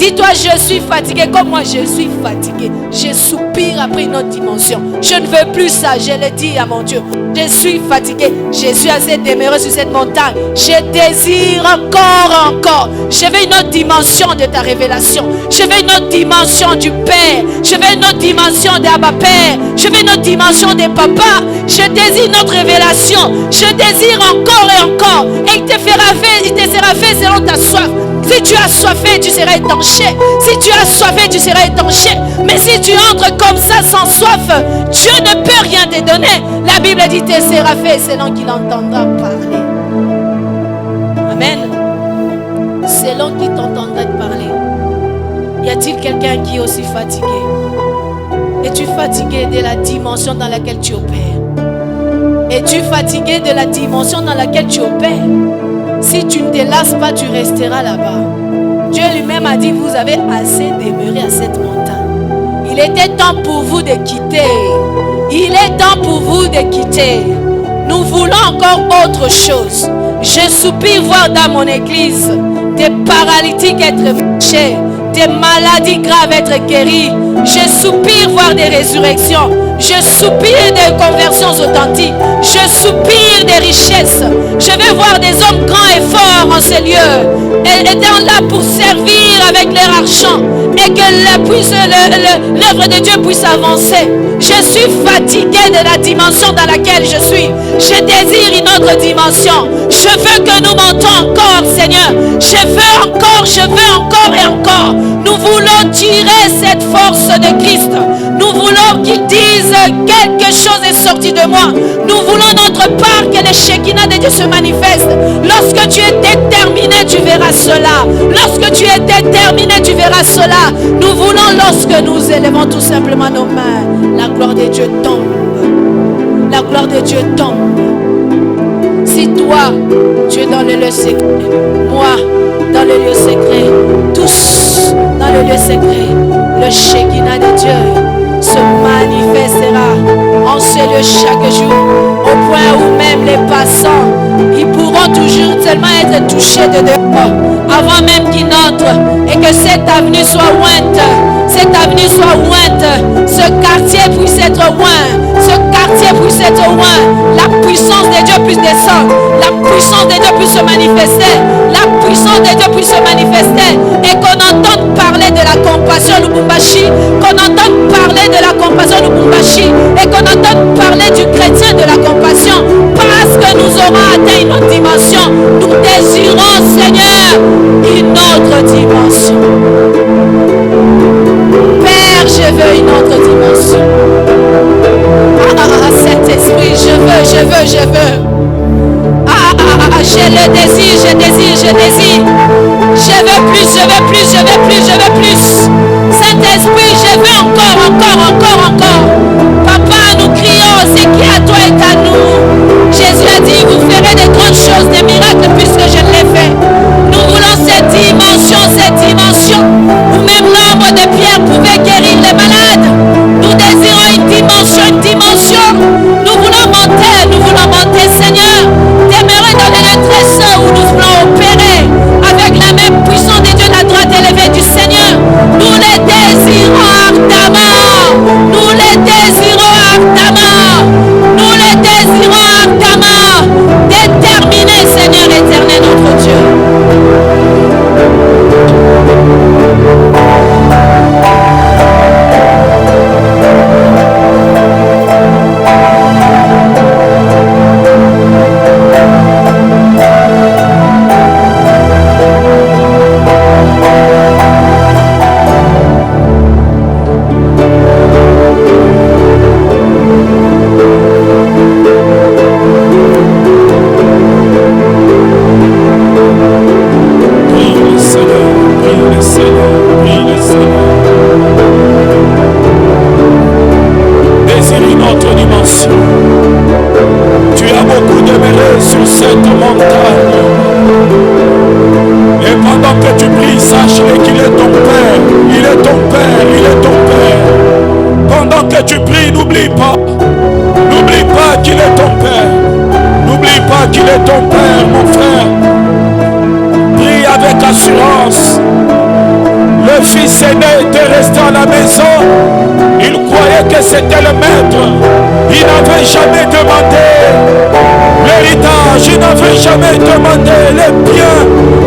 Dis-toi, je suis fatigué comme moi je suis fatigué. Je soupire après une autre dimension. Je ne veux plus ça, je le dis à mon Dieu. Je suis fatigué, je suis assez demeuré sur cette montagne. Je désire encore. Je veux une autre dimension de ta révélation. Je veux une autre dimension du Père. Je veux une autre dimension d'Abba Père. Je veux une autre dimension des papas. Je désire une autre révélation. Je désire encore et encore. Et il te sera fait selon ta soif. Si tu as soifé, tu seras étanché. Si tu as soifé, tu seras étanché. Mais si tu entres comme ça sans soif, Dieu ne peut rien te donner. La Bible dit te sera fait selon qu'il entendra parler. Amen. Selon qu'il t'entendra parler. Y a-t-il quelqu'un qui est aussi fatigué? Es-tu fatigué de la dimension dans laquelle tu opères? Es-tu fatigué de la dimension dans laquelle tu opères? Si tu ne te lasses pas, tu resteras là-bas. Dieu lui-même a dit, vous avez assez demeuré à cette montagne. Il était temps pour vous de quitter. Il est temps pour vous de quitter. Nous voulons encore autre chose. Je soupire voir dans mon église des paralytiques être marchés, des maladies graves être guéries. Je soupire voir des résurrections. Je soupire des conversions authentiques. Je soupire des richesses. Je veux voir des hommes grands et forts en ces lieux, étant là pour servir avec leur argent et que l'œuvre de Dieu puisse avancer. Je suis fatigué de la dimension dans laquelle je suis. Je désire une autre dimension. Je veux que nous montons encore, Seigneur. Je veux encore et encore. Nous voulons tirer cette force de Christ. Nous voulons qu'il dise quelque chose est sorti de moi. Nous voulons notre part que le Shekinah de Dieu se manifeste. Lorsque tu es déterminé, tu verras cela. Lorsque tu es déterminé, tu verras cela. Nous voulons, lorsque nous élevons tout simplement nos mains, la gloire de Dieu tombe. La gloire de Dieu tombe. Si toi, tu es dans le lieu secret, moi, dans le lieu secret, tous dans le lieu secret, le Shekinah de Dieu se manifestera en ce lieu chaque jour, au point où même les passants, ils pourront toujours tellement être touchés de dehors, avant même qu'ils n'entrent, et que cette avenue soit ointe, ce quartier puisse être oint, la puissance de Dieu puisse descendre, la puissance de Dieu puisse se manifester, et qu'on entende parler de la compassion Lubumbashi, et qu'on entende parler du chrétien de la compassion, parce que nous aurons atteint une autre dimension. Nous désirons, Seigneur, une autre dimension. Père, je veux une autre dimension. Saint-Esprit, je veux. Je le désire. Je veux plus. Saint-Esprit, je veux encore. Papa, nous crions, ce qui est à toi est à nous. Jésus a dit, vous ferez des grandes choses, des miracles, puisque je l'ai fait. Nous voulons cette dimension, où même l'ombre de pierre pouvait guérir les malades. Nous désirons une dimension. Nous voulons monter, Seigneur. Demeurer dans les lieux très saints où nous voulons opérer avec la même puissance de Dieu, la droite élevée du Seigneur. Nous les désirons ardemment. Déterminés, Seigneur éternel, notre Dieu. Le fils aîné était resté à la maison. Il croyait que c'était le maître. Il n'avait jamais demandé l'héritage. Il n'avait jamais demandé les biens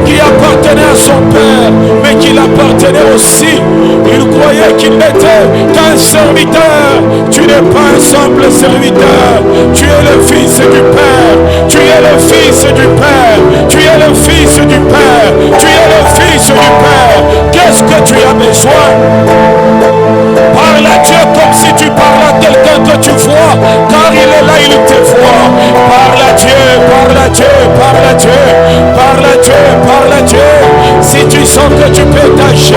qui appartenaient à son père, mais qui l'appartenaient aussi. Il croyait qu'il n'était qu'un serviteur. Tu n'es pas un simple serviteur. Tu es le fils du Père. Tu es le fils du Père. Tu es le fils du Père. Tu es le fils du Père. Qu'est-ce que tu as besoin? Parle à Dieu comme si tu parles à quelqu'un que tu vois, car il est là, il te voit. Parle à Dieu, parle à Dieu, parle à Dieu, parle à Dieu, parle à Dieu. Si tu sens que tu peux t'agir,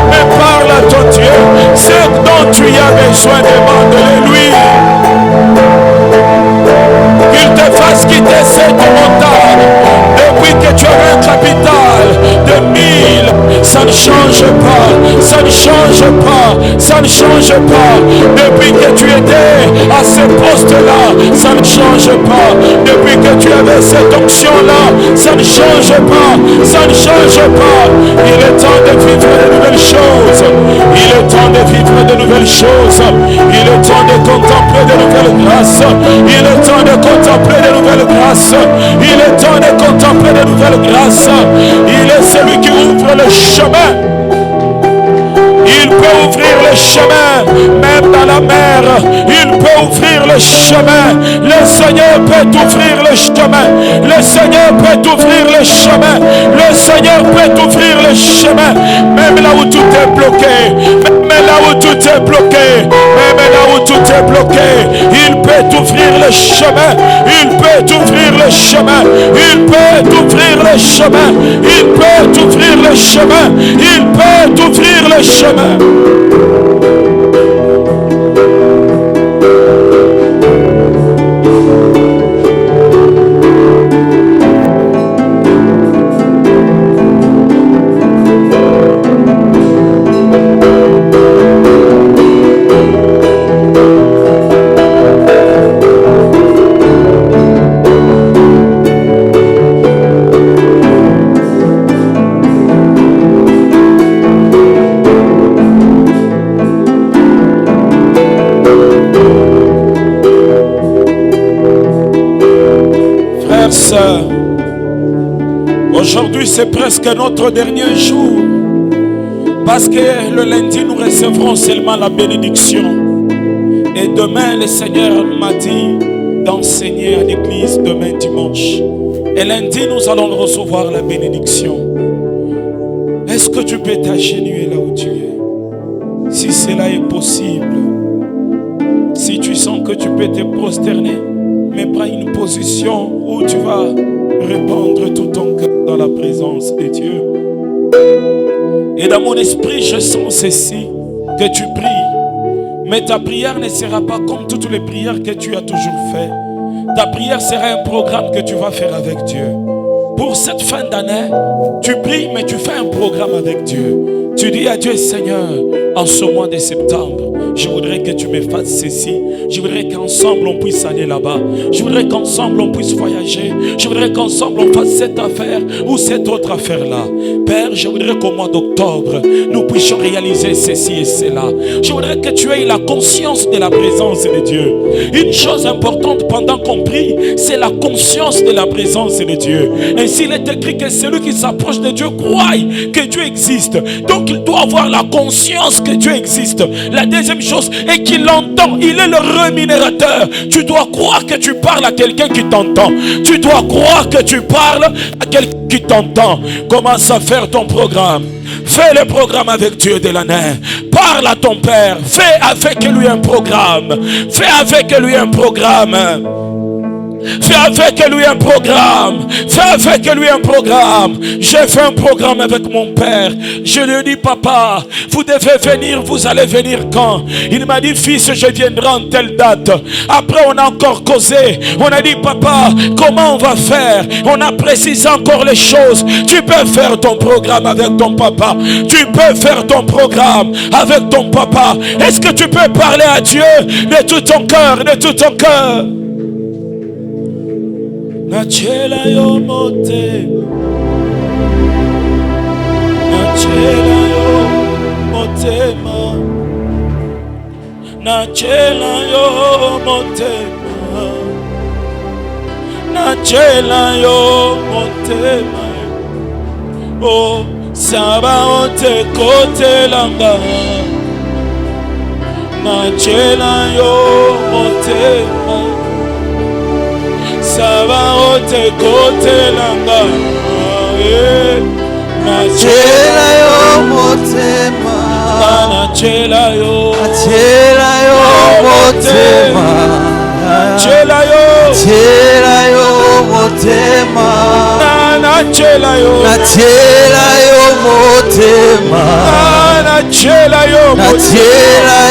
mais parle à ton Dieu. Ce dont tu as besoin, demande-le-lui. Qu'il te fasse quitter cette montagne. Depuis que tu as un capital de 1000, ça ne change pas, ça ne change pas, ça ne change pas. Depuis que tu étais à ce poste-là, ça ne change pas. Depuis que tu avais cette option-là, ça ne change pas, ça ne change pas. Il est temps de vivre de nouvelles choses. Il est temps de vivre de nouvelles choses. Il est temps de contempler de nouvelles grâces. Il est temps de contempler de nouvelles grâces. Il est temps de contempler de nouvelles grâces. Il est celui qui ouvre le chemin. Il peut ouvrir le chemin, même dans la mer. Il peut ouvrir le chemin. Le Seigneur peut ouvrir le chemin. Le Seigneur peut ouvrir le chemin. Le Seigneur peut ouvrir le chemin. Même là où tout est bloqué. Même là où tout est bloqué. Même là où tout est bloqué. Il peut ouvrir le chemin. Il peut ouvrir le chemin. Il peut ouvrir le chemin. Il peut ouvrir le chemin. Il peut ouvrir le chemin. Aujourd'hui, c'est presque notre dernier jour. Parce que le lundi, nous recevrons seulement la bénédiction. Et demain, le Seigneur m'a dit d'enseigner à l'église demain dimanche. Et lundi, nous allons recevoir la bénédiction. Est-ce que tu peux t'agenouiller là où tu es? Si cela est possible, si tu sens que tu peux te prosterner, mais prends une position où tu vas répandre tout ton cœur dans la présence de Dieu. Et dans mon esprit, je sens ceci, que tu pries. Mais ta prière ne sera pas comme toutes les prières que tu as toujours fait. Ta prière sera un programme que tu vas faire avec Dieu. Pour cette fin d'année, tu pries, mais tu fais un programme avec Dieu. Tu dis à Dieu, Seigneur, en ce mois de septembre, je voudrais que tu me fasses ceci. Je voudrais qu'ensemble on puisse aller là-bas. Je voudrais qu'ensemble on puisse voyager. Je voudrais qu'ensemble on fasse cette affaire ou cette autre affaire-là. Père, je voudrais qu'au mois d'octobre, nous puissions réaliser ceci et cela. Je voudrais que tu aies la conscience de la présence de Dieu. Une chose importante pendant qu'on prie, c'est la conscience de la présence de Dieu. Ainsi, il est écrit que celui qui s'approche de Dieu croit que Dieu existe. Donc, il doit avoir la conscience que Dieu existe. La deuxième chose est qu'il l'entend. Il est le rémunérateur. Tu dois croire que tu parles à quelqu'un qui t'entend. Tu dois croire que tu parles à quelqu'un qui t'entend. Commence à faire ton programme. Fais le programme avec Dieu de l'année. Parle à ton Père. Fais avec lui un programme. Fais avec lui un programme. Fais avec lui un programme. Fais avec lui un programme. J'ai fait un programme avec mon père. Je lui ai dit, papa, vous devez venir, vous allez venir quand? Il m'a dit, fils, je viendrai en telle date. Après, on a encore causé. On a dit, papa, comment on va faire? On a précisé encore les choses. Tu peux faire ton programme avec ton papa. Tu peux faire ton programme avec ton papa. Est-ce que tu peux parler à Dieu de tout ton cœur, de tout ton cœur? Nachela yo mote, nachela yo nachela yo motema, nachela yo motema. Oh, Sabaoth kotelanga, nachela yo motema. Sabaoth kotelanga, nachela yo motema, nachela yo motema, nachela yo motema, nachela yo motema, nachela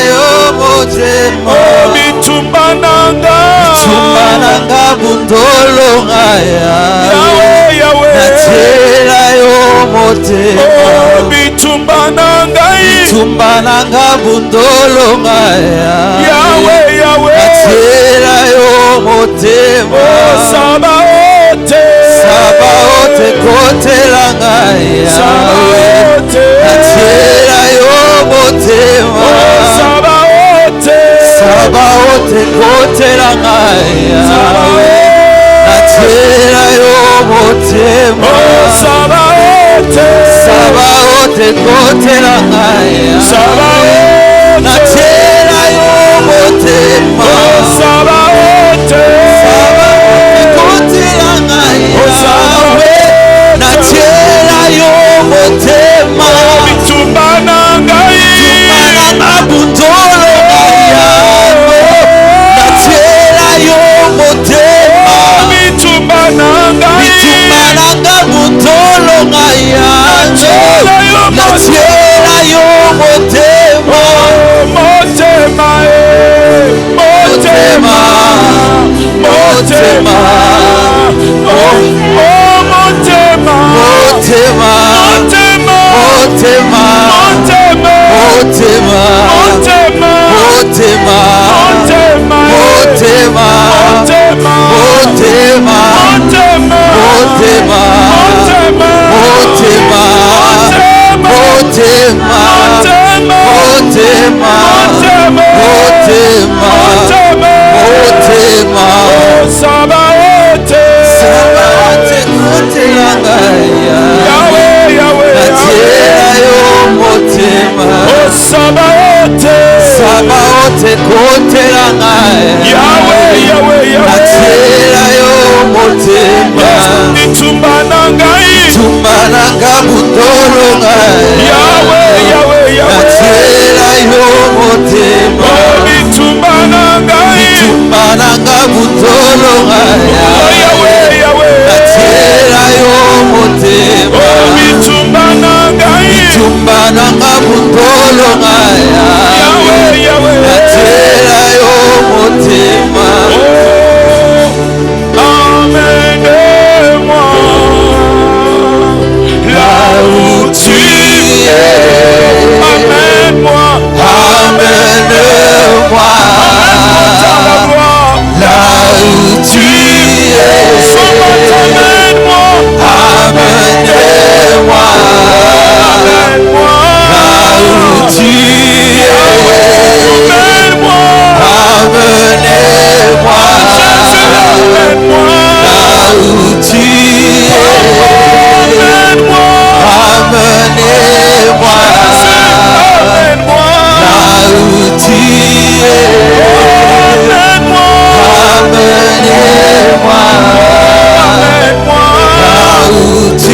yo motema. Oh, bitumba nanga bundolo ngaya, Yahweh, nachela yo motema. Oh, bitumba nanga bundolo ngaya, Yahweh, nachela yo motema. Oh, Sabaoth kotela ngaya, nachela yo motema. Oh, Sabaoth kotela ngaya, nachela yo motema. Oh, Sabaoth kotela ngaya, nachela yo motema. Sabaoth kotela ngaya, nachela yo motema. bitumba nanga bundolo ngaya, nachela yo motema. bitumba nanga bundolo ngaya, nachela yo motema. Motema, motema, motema, oh, motema, motema, motema, motema, motema, motema, motema, motema, motema, motema, motema, motema, motema, motema, motema, motema, motema, motema, motema. Sabaoth kotela ngaya, nachela yo motema. Oh, Sabaoth kotela ngaya, nachela yo motema. bitumba nanga bundolo ngaya, nachela yo motema. bitumba nanga bundolo ngaya, nachela yo motema. bitumba nanga bundolo ngaya, nachela yo motema. Amène-moi là où tu es. Amène-moi, Amène-moi là où tu es. amène-moi, Amène-moi amène-moi là où tu es. Amène-moi, Amenez-moi là où tu es. amène-moi, Amenez-moi amène-moi, là où tu es. amène-moi, Amenez-moi amène-moi, là où tu es.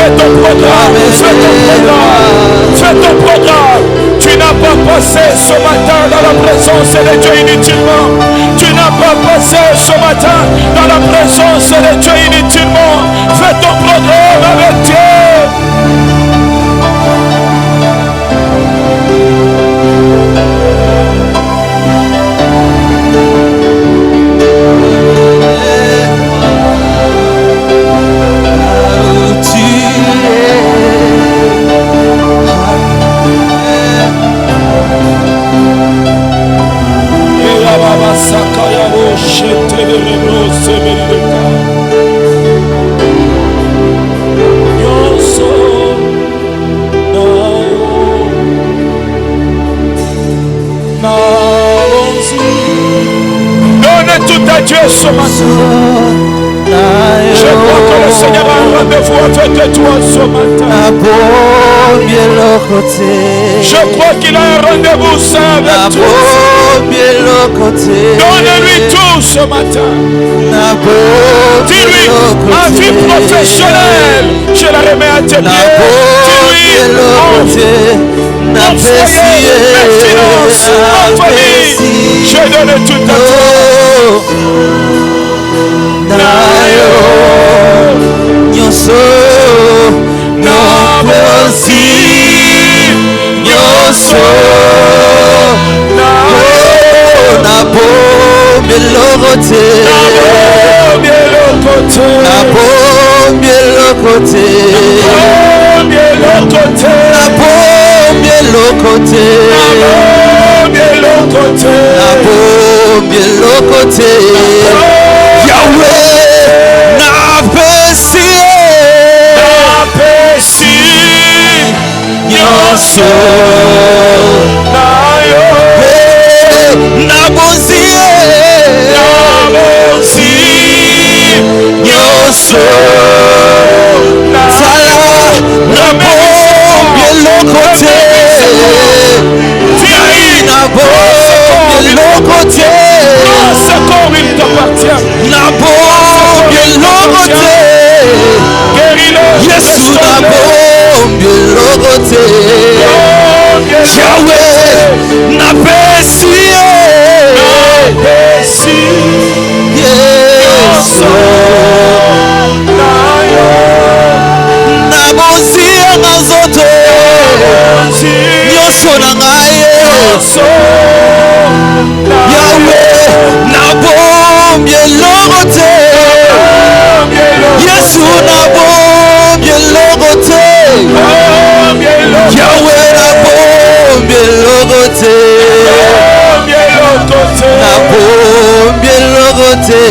Fais ton programme. Fais ton programme. Fais ton programme. Tu n'as pas passé ce matin dans la présence de Dieu inutilement. Tu n'as pas passé ce matin dans la présence de Dieu inutilement. Fais ton programme avec Dieu. Donne tout à Dieu ce matin. Je crois que le Seigneur a un rendez-vous avec toi ce matin. Je crois qu'il a un rendez-vous saint avec toi. Donne-lui tout ce matin. Dis-lui, ma vie professionnelle, je la remets à tes pieds. Dis-lui, mon foyer, mes finances, ma famille, je donne tout à toi. Nayo nyoso nabosi nyoso nabo mielokote nabo mielokote Yahweh napesi nyoso nayo nabosi nyoso fala nabo mielokote nabo mielokote Ce corps, il t'appartient. nabo mielokote Yesu nabo mielokote Yahweh napesi Yesu nabosi ngazoto nyoso na ngaye Yahweh nabo mielokote Yesu nabo mielokote Yahweh nabo mielokote nabo mielokote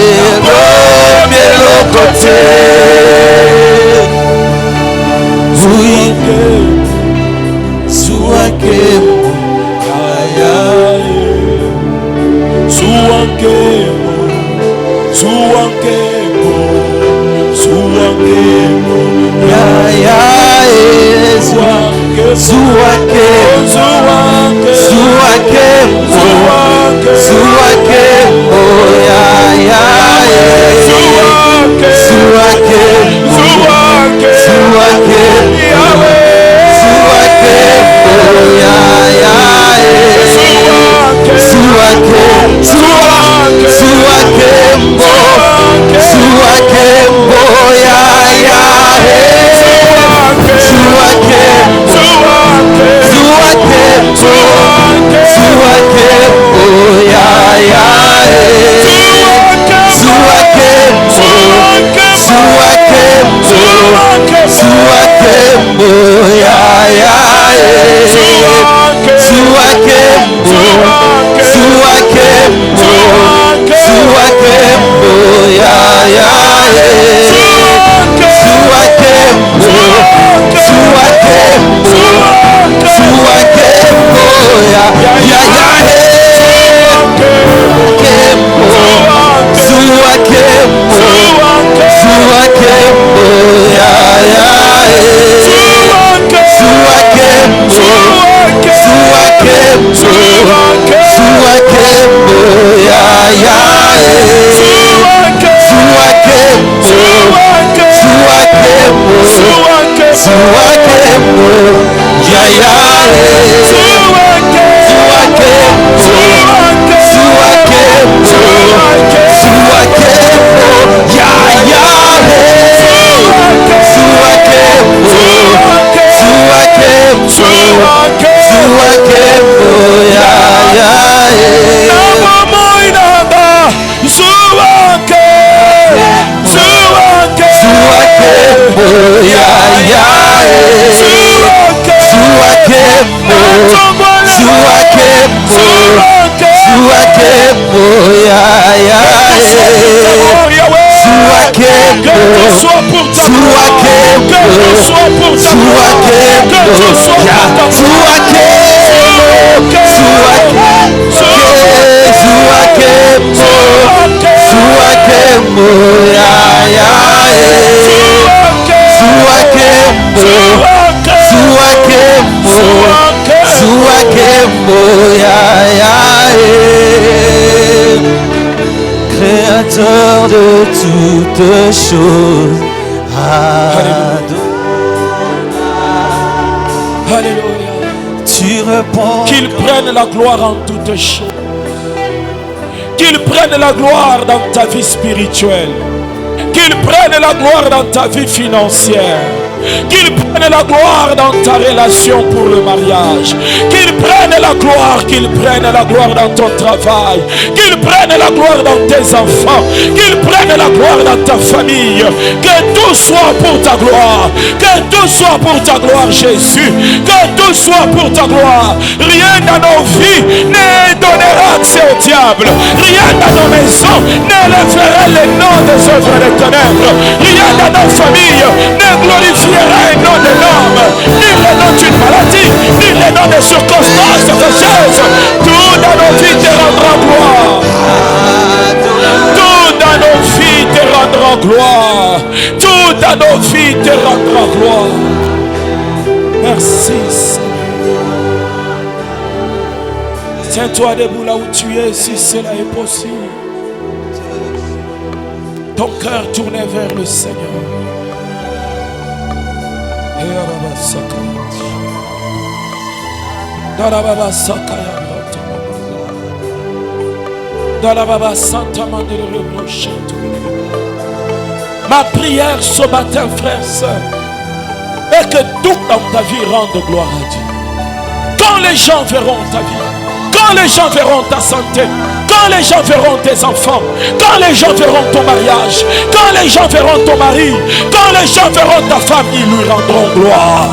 Suake Créateur de toutes choses. Alléluia. Tu réponds. Qu'il prenne la gloire en toutes choses. Qu'il prenne la gloire dans ta vie spirituelle. Qu'il prenne la gloire dans ta vie financière. Qu'il prenne la gloire dans ta relation pour le mariage. Qu'il prenne la gloire dans ton travail. Qu'il prenne la gloire dans tes enfants. Qu'il prenne la gloire dans ta famille. Que tout soit pour ta gloire. Que tout soit pour ta gloire, Jésus. Que tout soit pour ta gloire. Rien dans nos vies ne donnera accès au diable. Rien dans nos maisons ne lèvera les noms des œuvres des ténèbres. Rien dans nos familles ne glorifiera un nom de l'homme, ni le nom d'une maladie, ni le nom de circonstances fâcheuses. Tout dans nos vies te rendra gloire. Tout dans nos vies te rendra gloire. Tout dans nos vies te rendra gloire. Merci Seigneur. Tiens-toi debout là où tu es si cela est possible. Ton cœur tourné vers le Seigneur. Ma prière ce matin, frère, sœur, est que tout dans ta vie rende gloire à Dieu. Quand les gens verront ta vie, quand les gens verront ta santé, quand les gens verront tes enfants, quand les gens verront ton mariage, quand les gens verront ton mari, quand les gens verront ta femme, ils lui rendront gloire.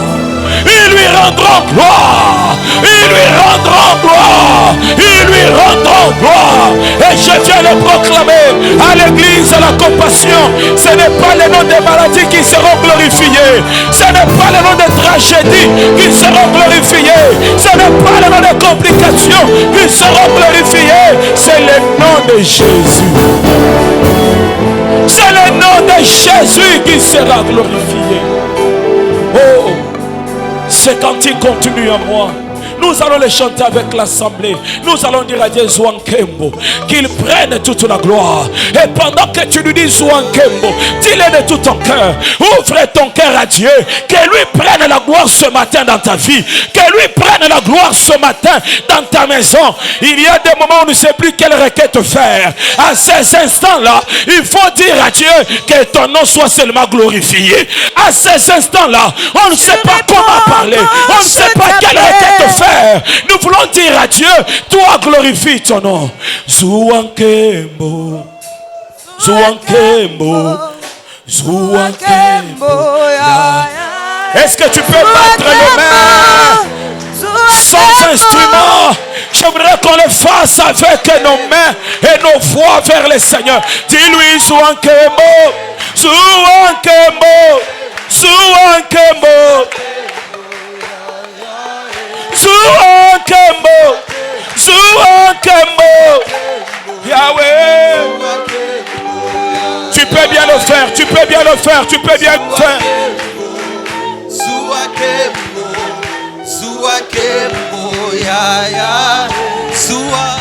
Ils lui rendront gloire. Ils lui rendront gloire. Ils lui rendront gloire. Et je viens le proclamer à l'église de la compassion. Ce n'est pas le nom des maladies qui seront glorifiés. Ce n'est pas le nom des tragédies qui seront glorifiés. Ce n'est pas le nom des complications qui seront glorifiés. C'est le nom de Jésus. C'est le nom de Jésus qui sera glorifié. Oh, ces cantiques continuent à moi. Nous allons les chanter avec l'assemblée. Nous allons dire à Dieu Zouankembo, qu'il prenne toute la gloire. Et pendant que tu lui dis Zouankembo, dis-le de tout ton cœur. Ouvre ton cœur à Dieu. Que lui prenne la gloire ce matin dans ta vie. Que lui prenne la gloire ce matin dans ta maison. Il y a des moments où on ne sait plus quelle requête faire. À ces instants-là, il faut dire à Dieu que ton nom soit seulement glorifié. À ces instants-là, on ne sait pas comment parler. On ne sait pas quelle requête faire. Nous voulons dire à Dieu, toi glorifie ton nom. Zouankembo, Zouankembo, Zouankembo. Est-ce que tu peux battre les mains sans instrument? J'aimerais qu'on le fasse avec nos mains et nos voix vers le Seigneur. Dis-lui Zouankembo, Zouankembo, Zouankembo. Zouankembo, Zouankembo, Yahweh. Tu peux bien le faire, tu peux bien le faire, tu peux bien le faire. Zouankembo, Zouankembo, ya ya. Zouankembo,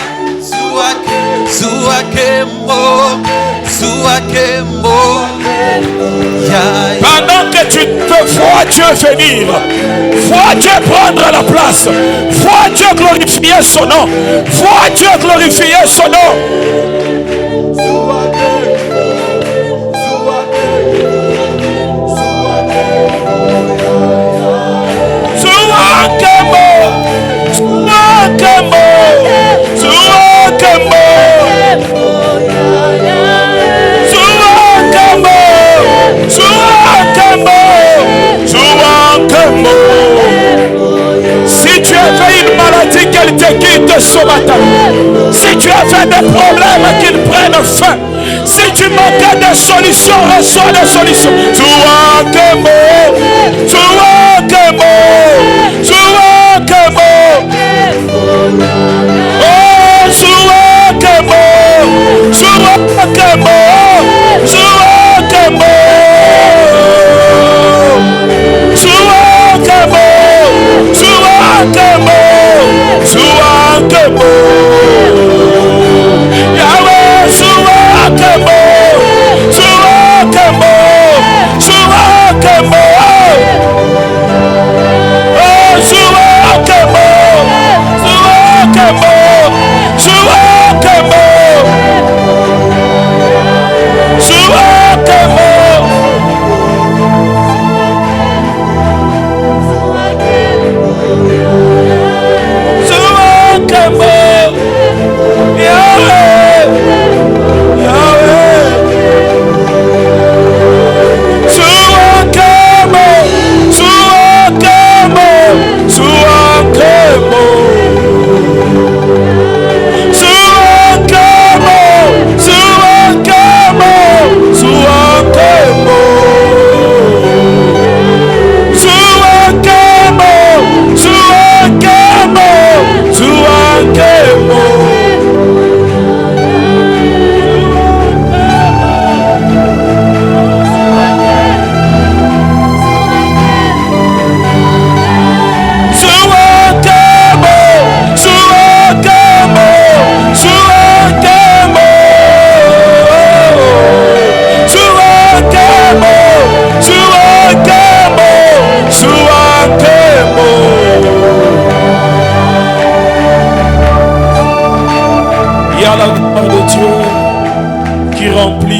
Zouankembo, ya ya. Pendant que tu te vois Dieu venir, vois Dieu prendre la place, vois Dieu glorifier son nom, vois Dieu glorifier son nom. Zouankembo, Zouankembo, Zouankembo, Zouankembo, Zouankembo, Zouankembo. avais des problèmes, qu'ils prennent fin. Si tu manquais des solutions, reçois des solutions. Tua Kemo, Tua Kemo, Tua Kemo. Oh, Tua Kemo, Tua Kemo, Tua Kemo. Tua Kemo, Tua Kemo, Tua Kemo. Yahweh, Tua Kemo, Tua Kemo, Tua Kemo. Oh, Tua Kemo, Tua Kemo, Tua Kemo, Tua Kemo.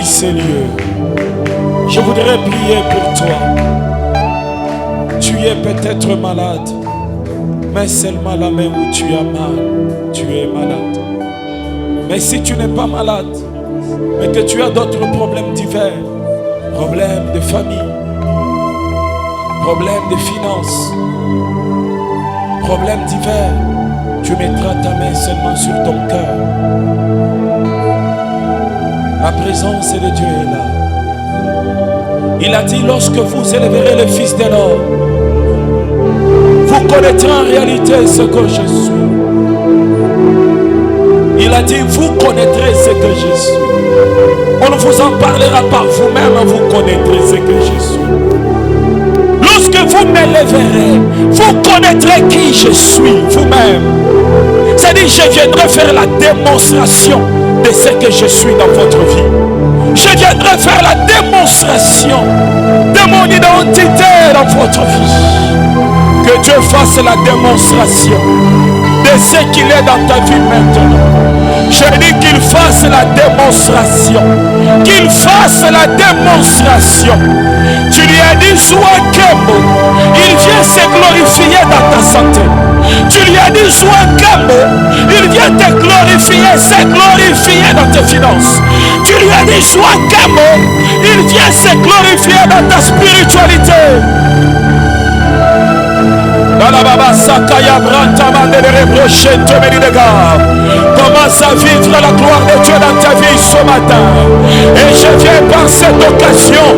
Ces lieux. Je voudrais prier pour toi. Tu es peut-être malade, mais seulement la main où tu as mal, tu es malade. Mais si tu n'es pas malade, mais que tu as d'autres problèmes divers, problèmes de famille, problèmes de finances, problèmes divers, tu mettras ta main seulement sur ton cœur. La présence de Dieu est là. Il a dit, lorsque vous élèverez le Fils de l'homme, vous connaîtrez en réalité ce que je suis. Il a dit, vous connaîtrez ce que je suis. On ne vous en parlera pas, vous-même vous connaîtrez ce que je suis. Lorsque vous m'élèverez, vous connaîtrez qui je suis, vous-même. C'est-à-dire, je viendrai faire la démonstration de ce que je suis dans votre vie. Je viendrai faire la démonstration de mon identité dans votre vie. Que Dieu fasse la démonstration de ce qu'il est dans ta vie maintenant. Je dis qu'il fasse la démonstration. Qu'il fasse la démonstration. Tu lui as dit, sois Kemo. Il vient se glorifier dans ta santé. Tu lui as dit, sois Kemo. Il vient te glorifier, se glorifier dans tes finances. Tu lui as dit, sois Kemo. Il vient se glorifier dans ta spiritualité. Commence à vivre la gloire de Dieu dans ta vie ce matin. Et je viens par cette occasion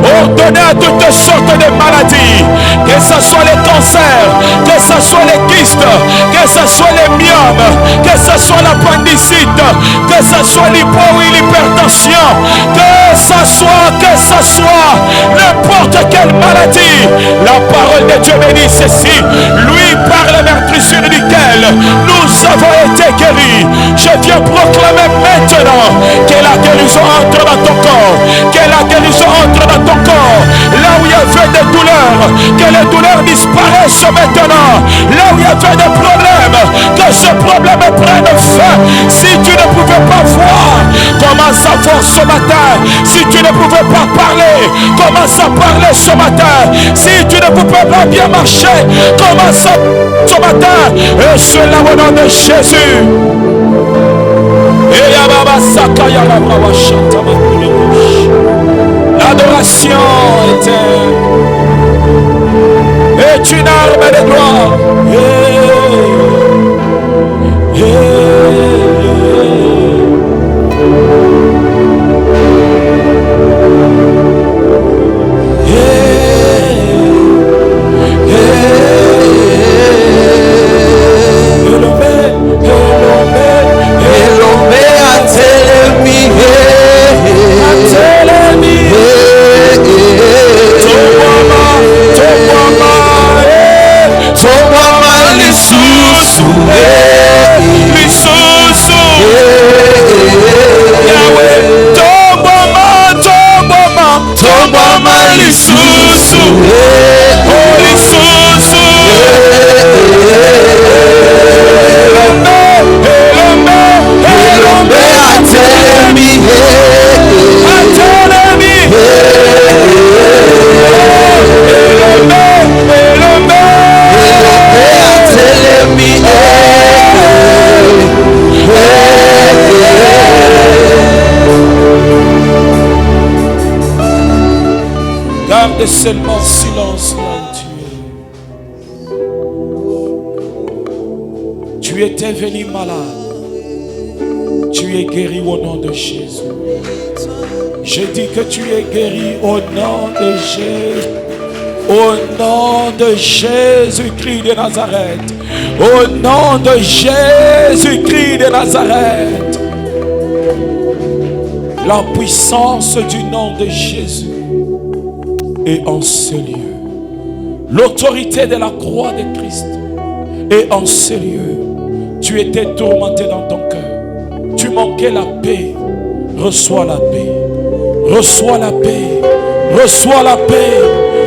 ordonner à toutes sortes de maladies, que ce soit les cancers, que ce soit les kystes, que ce soit les myomes, que ce soit l'appendicite, que ce soit l'hypo ou l'hypertension, que ce soit n'importe quelle maladie. La parole de Dieu me dit ceci. Lui, par la meurtrissure duquel nous avons été guéris. Je viens proclamer maintenant que la guérison entre dans ton corps. Que la guérison entre dans ton corps. Là où il y avait des douleurs, que les douleurs disparaissent maintenant. Là où il y avait des problèmes, que ce problème prenne fin. Si tu ne pouvais pas voir, commence à voir ce matin. Si tu ne pouvais pas parler, commence à parler ce matin. Si tu ne pouvais pas bien marcher, commence à ce matin. Et cela au nom de Jésus. L'adoration est une arme de gloire. Garde seulement silence là où tu es. Tu étais venu malade. Tu es guéri au nom de Jésus. Je dis que tu es guéri au nom de Jésus. Au nom de Jésus-Christ de Nazareth. Au nom de Jésus-Christ de Nazareth. La puissance du nom de Jésus est en ce lieu. L'autorité de la croix de Christ est en ce lieu. Tu étais tourmenté dans ton cœur. Tu manquais la paix. Reçois la paix. Reçois la paix. Reçois la paix.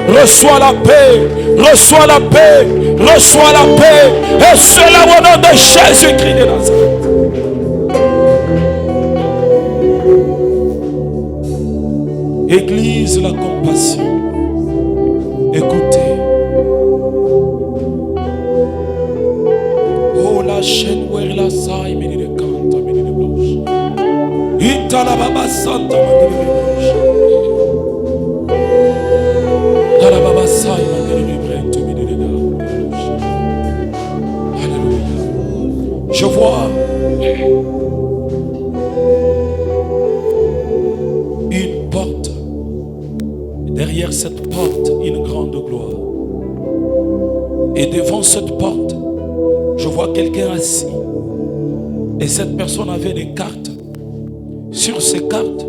Reçois la paix. Reçois la paix. Reçois la paix. Et cela au nom de Jésus-Christ de Nazareth. Église, la compassion. Écoutez. Oh, la chaîne où est la saille, mais il est canta, mais il est blanche. Itala baba santa, mais il est blanche. Tala baba saille, mais il est brente, mais il est blanche. Alléluia. Je vois une porte. Derrière cette porte, une grande gloire. Et devant cette porte, je vois quelqu'un assis. Et cette personne avait des cartes. Sur ces cartes,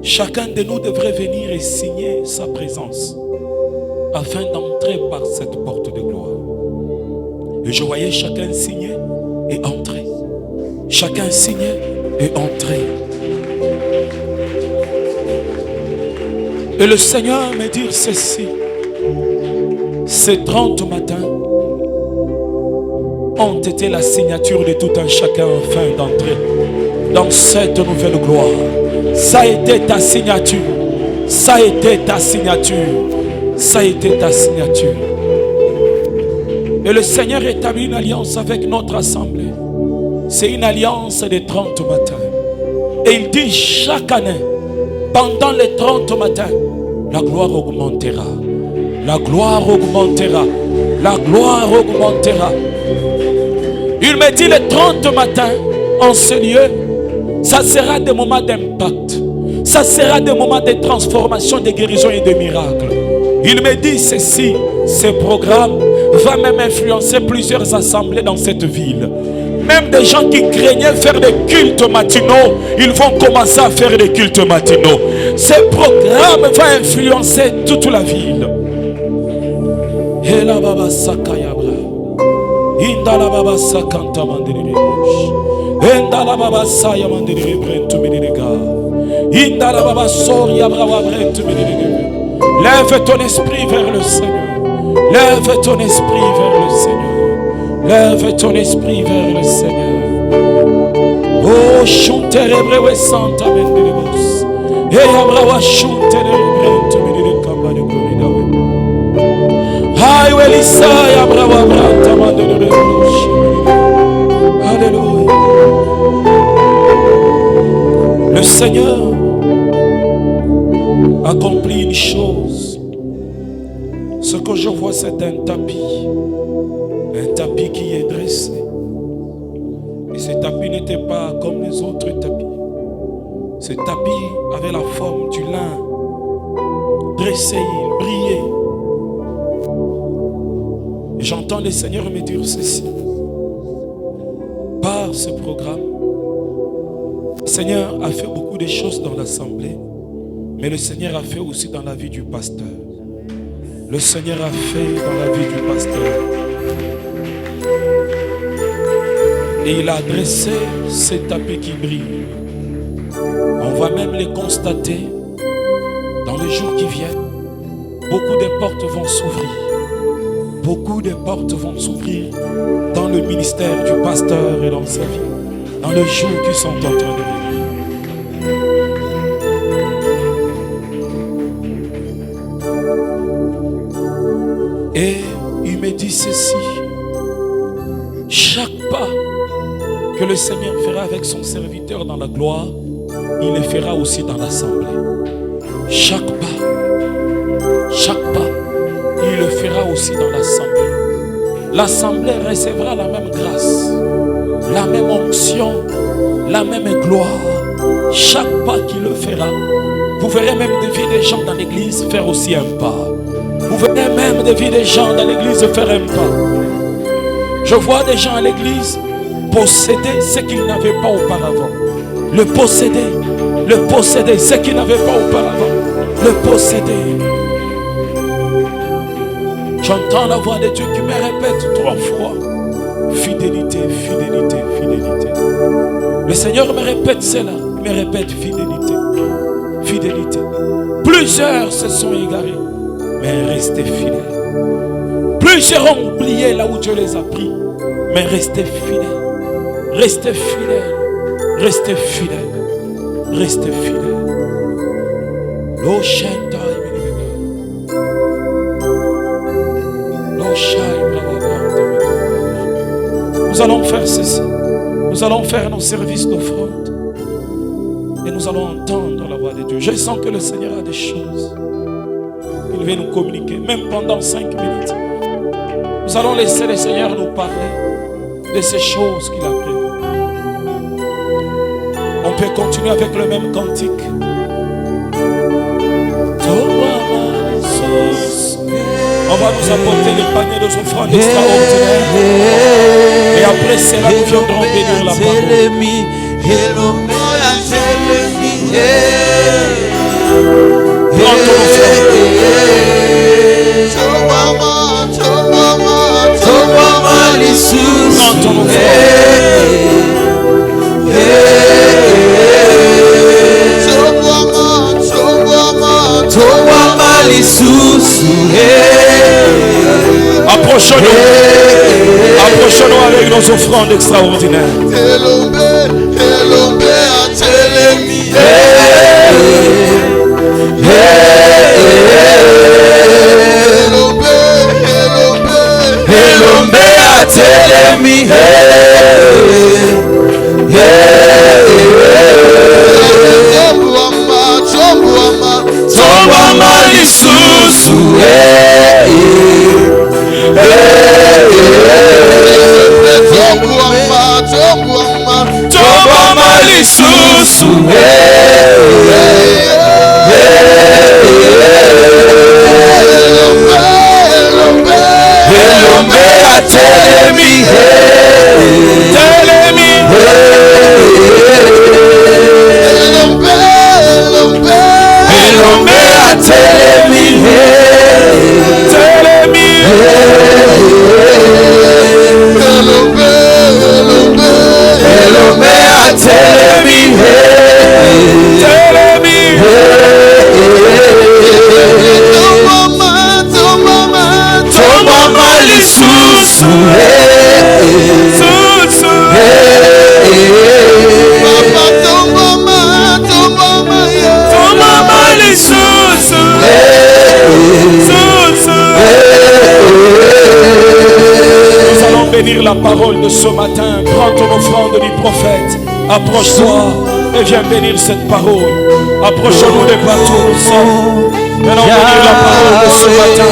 chacun de nous devrait venir et signer sa présence afin d'entrer par cette porte de gloire. Et je voyais chacun signer et entrer. Chacun signait et entrer. Et le Seigneur me dit ceci. Ces 30 matins ont été la signature de tout un chacun afin d'entrer dans cette nouvelle gloire. Ça a été ta signature. Ça a été ta signature. Ça a été ta signature. Et le Seigneur établit une alliance avec notre assemblée. C'est une alliance des 30 matins. Et il dit chaque année, pendant les 30 matins, la gloire augmentera. La gloire augmentera. La gloire augmentera. Il me dit les 30 matins, en ce lieu, ça sera des moments d'impact. Ça sera des moments de transformation, de guérison et de miracles. Il me dit ceci, ce programme va même influencer plusieurs assemblées dans cette ville. Même des gens qui craignaient faire des cultes matinaux, ils vont commencer à faire des cultes matinaux. Ce programme va influencer toute la ville. Et la baba sakayabra. Indala baba sakanta mandiri bosh. Indala baba saya mandiri brentu midiriga. Indala baba soria brava brentu midiriga. Lève ton esprit vers le Seigneur. Lève ton esprit vers le Seigneur. Lève ton esprit vers le Seigneur. Oh, chantere brewe santa mandiri bosh. Et abrawa chantere brentu midiriga kamba de koridawe. Alléluia. Le Seigneur accomplit une chose. Ce que je vois, c'est un tapis. Un tapis qui est dressé. Et ce tapis n'était pas comme les autres tapis. Ce tapis avait la forme du lin. Dressé, il brillait. Et j'entends le Seigneur me dire ceci. Par ce programme, le Seigneur a fait beaucoup de choses dans l'assemblée, mais le Seigneur a fait aussi dans la vie du pasteur. Le Seigneur a fait dans la vie du pasteur. Et il a dressé ces tapis qui brillent. On va même les constater dans les jours qui viennent. Beaucoup de portes vont s'ouvrir. Beaucoup de portes vont s'ouvrir dans le ministère du pasteur et dans sa vie, dans les jours qui sont en train de venir. Et il me dit ceci. Chaque pas que le Seigneur fera avec son serviteur dans la gloire il le fera aussi dans l'assemblée. Chaque pas, il le fera aussi dans l'assemblée. L'assemblée recevra la même grâce, la même onction, la même gloire. Chaque pas qu'il le fera, vous verrez même des vies des gens dans l'église faire aussi un pas. Vous verrez même des vies des gens dans l'église faire un pas. Je vois des gens à l'église posséder ce qu'ils n'avaient pas auparavant. Le posséder, ce qu'ils n'avaient pas auparavant. Le posséder. J'entends la voix de Dieu qui me répète 3 fois. Fidélité, fidélité, fidélité. Le Seigneur me répète cela. Il me répète fidélité, fidélité. Plusieurs se sont égarés, mais restez fidèles. Plusieurs ont oublié là où Dieu les a pris, mais restez fidèles. Restez fidèles. Restez fidèles. Restez fidèles. Nous allons faire ceci. Nous allons faire nos services d'offrande. Et nous allons entendre la voix de Dieu. Je sens que le Seigneur a des choses. Il veut nous communiquer, même pendant 5 minutes. Nous allons laisser le Seigneur nous parler de ces choses qu'il a prévues. On peut continuer avec le même cantique. On va nous apporter les paniers de offrandes extraordinaires. Et après cela, nous viendrons bénir la parole. Prends ton offrande. Prends ton Approchons-nous. Approchons-nous avec nos offrandes extraordinaires. Bénir la parole de ce matin. Prends ton offrande du prophète. Approche-toi et viens bénir cette parole. Approchons-nous des bateaux ensemble. Venons bénir la parole de ce matin.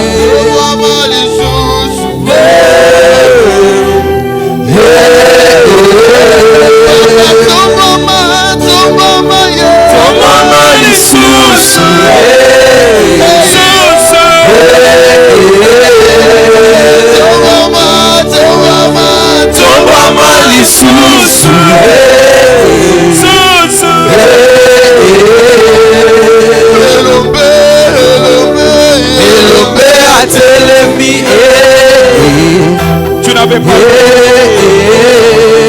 Tu n'avais pas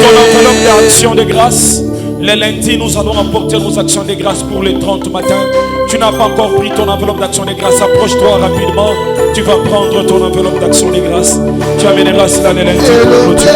ton enveloppe d'action de grâce. Les lundis, nous allons apporter nos actions de grâce pour les 30 matins. Tu n'as pas encore pris ton enveloppe d'action de grâce. Approche-toi rapidement. Tu vas prendre ton enveloppe d'action de grâce. Tu amèneras cela les lundis pour Dieu.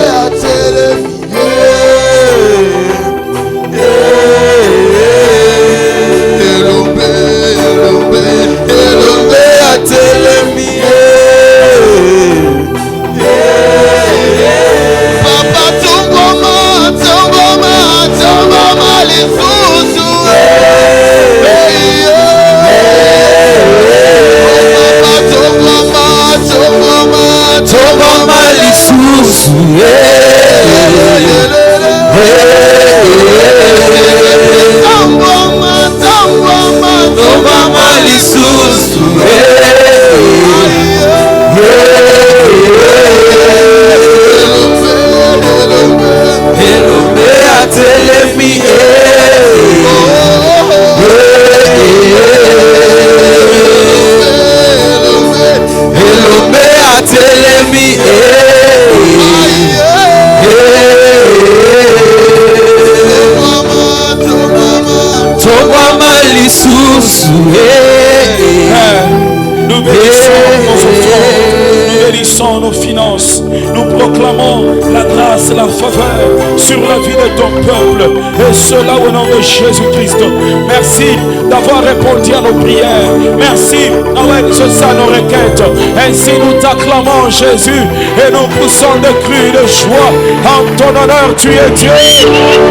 Nous bénissons nos offrandes, nous bénissons nos finances, nous proclamons la grâce, la faveur sur la vie de ton peuple, et cela au nom de Jésus-Christ. Merci d'avoir répondu à nos prières, merci d'avoir exaucé à nos requêtes. Ainsi nous t'acclamons Jésus, et nous poussons de cris de joie en ton honneur. Tu es Dieu,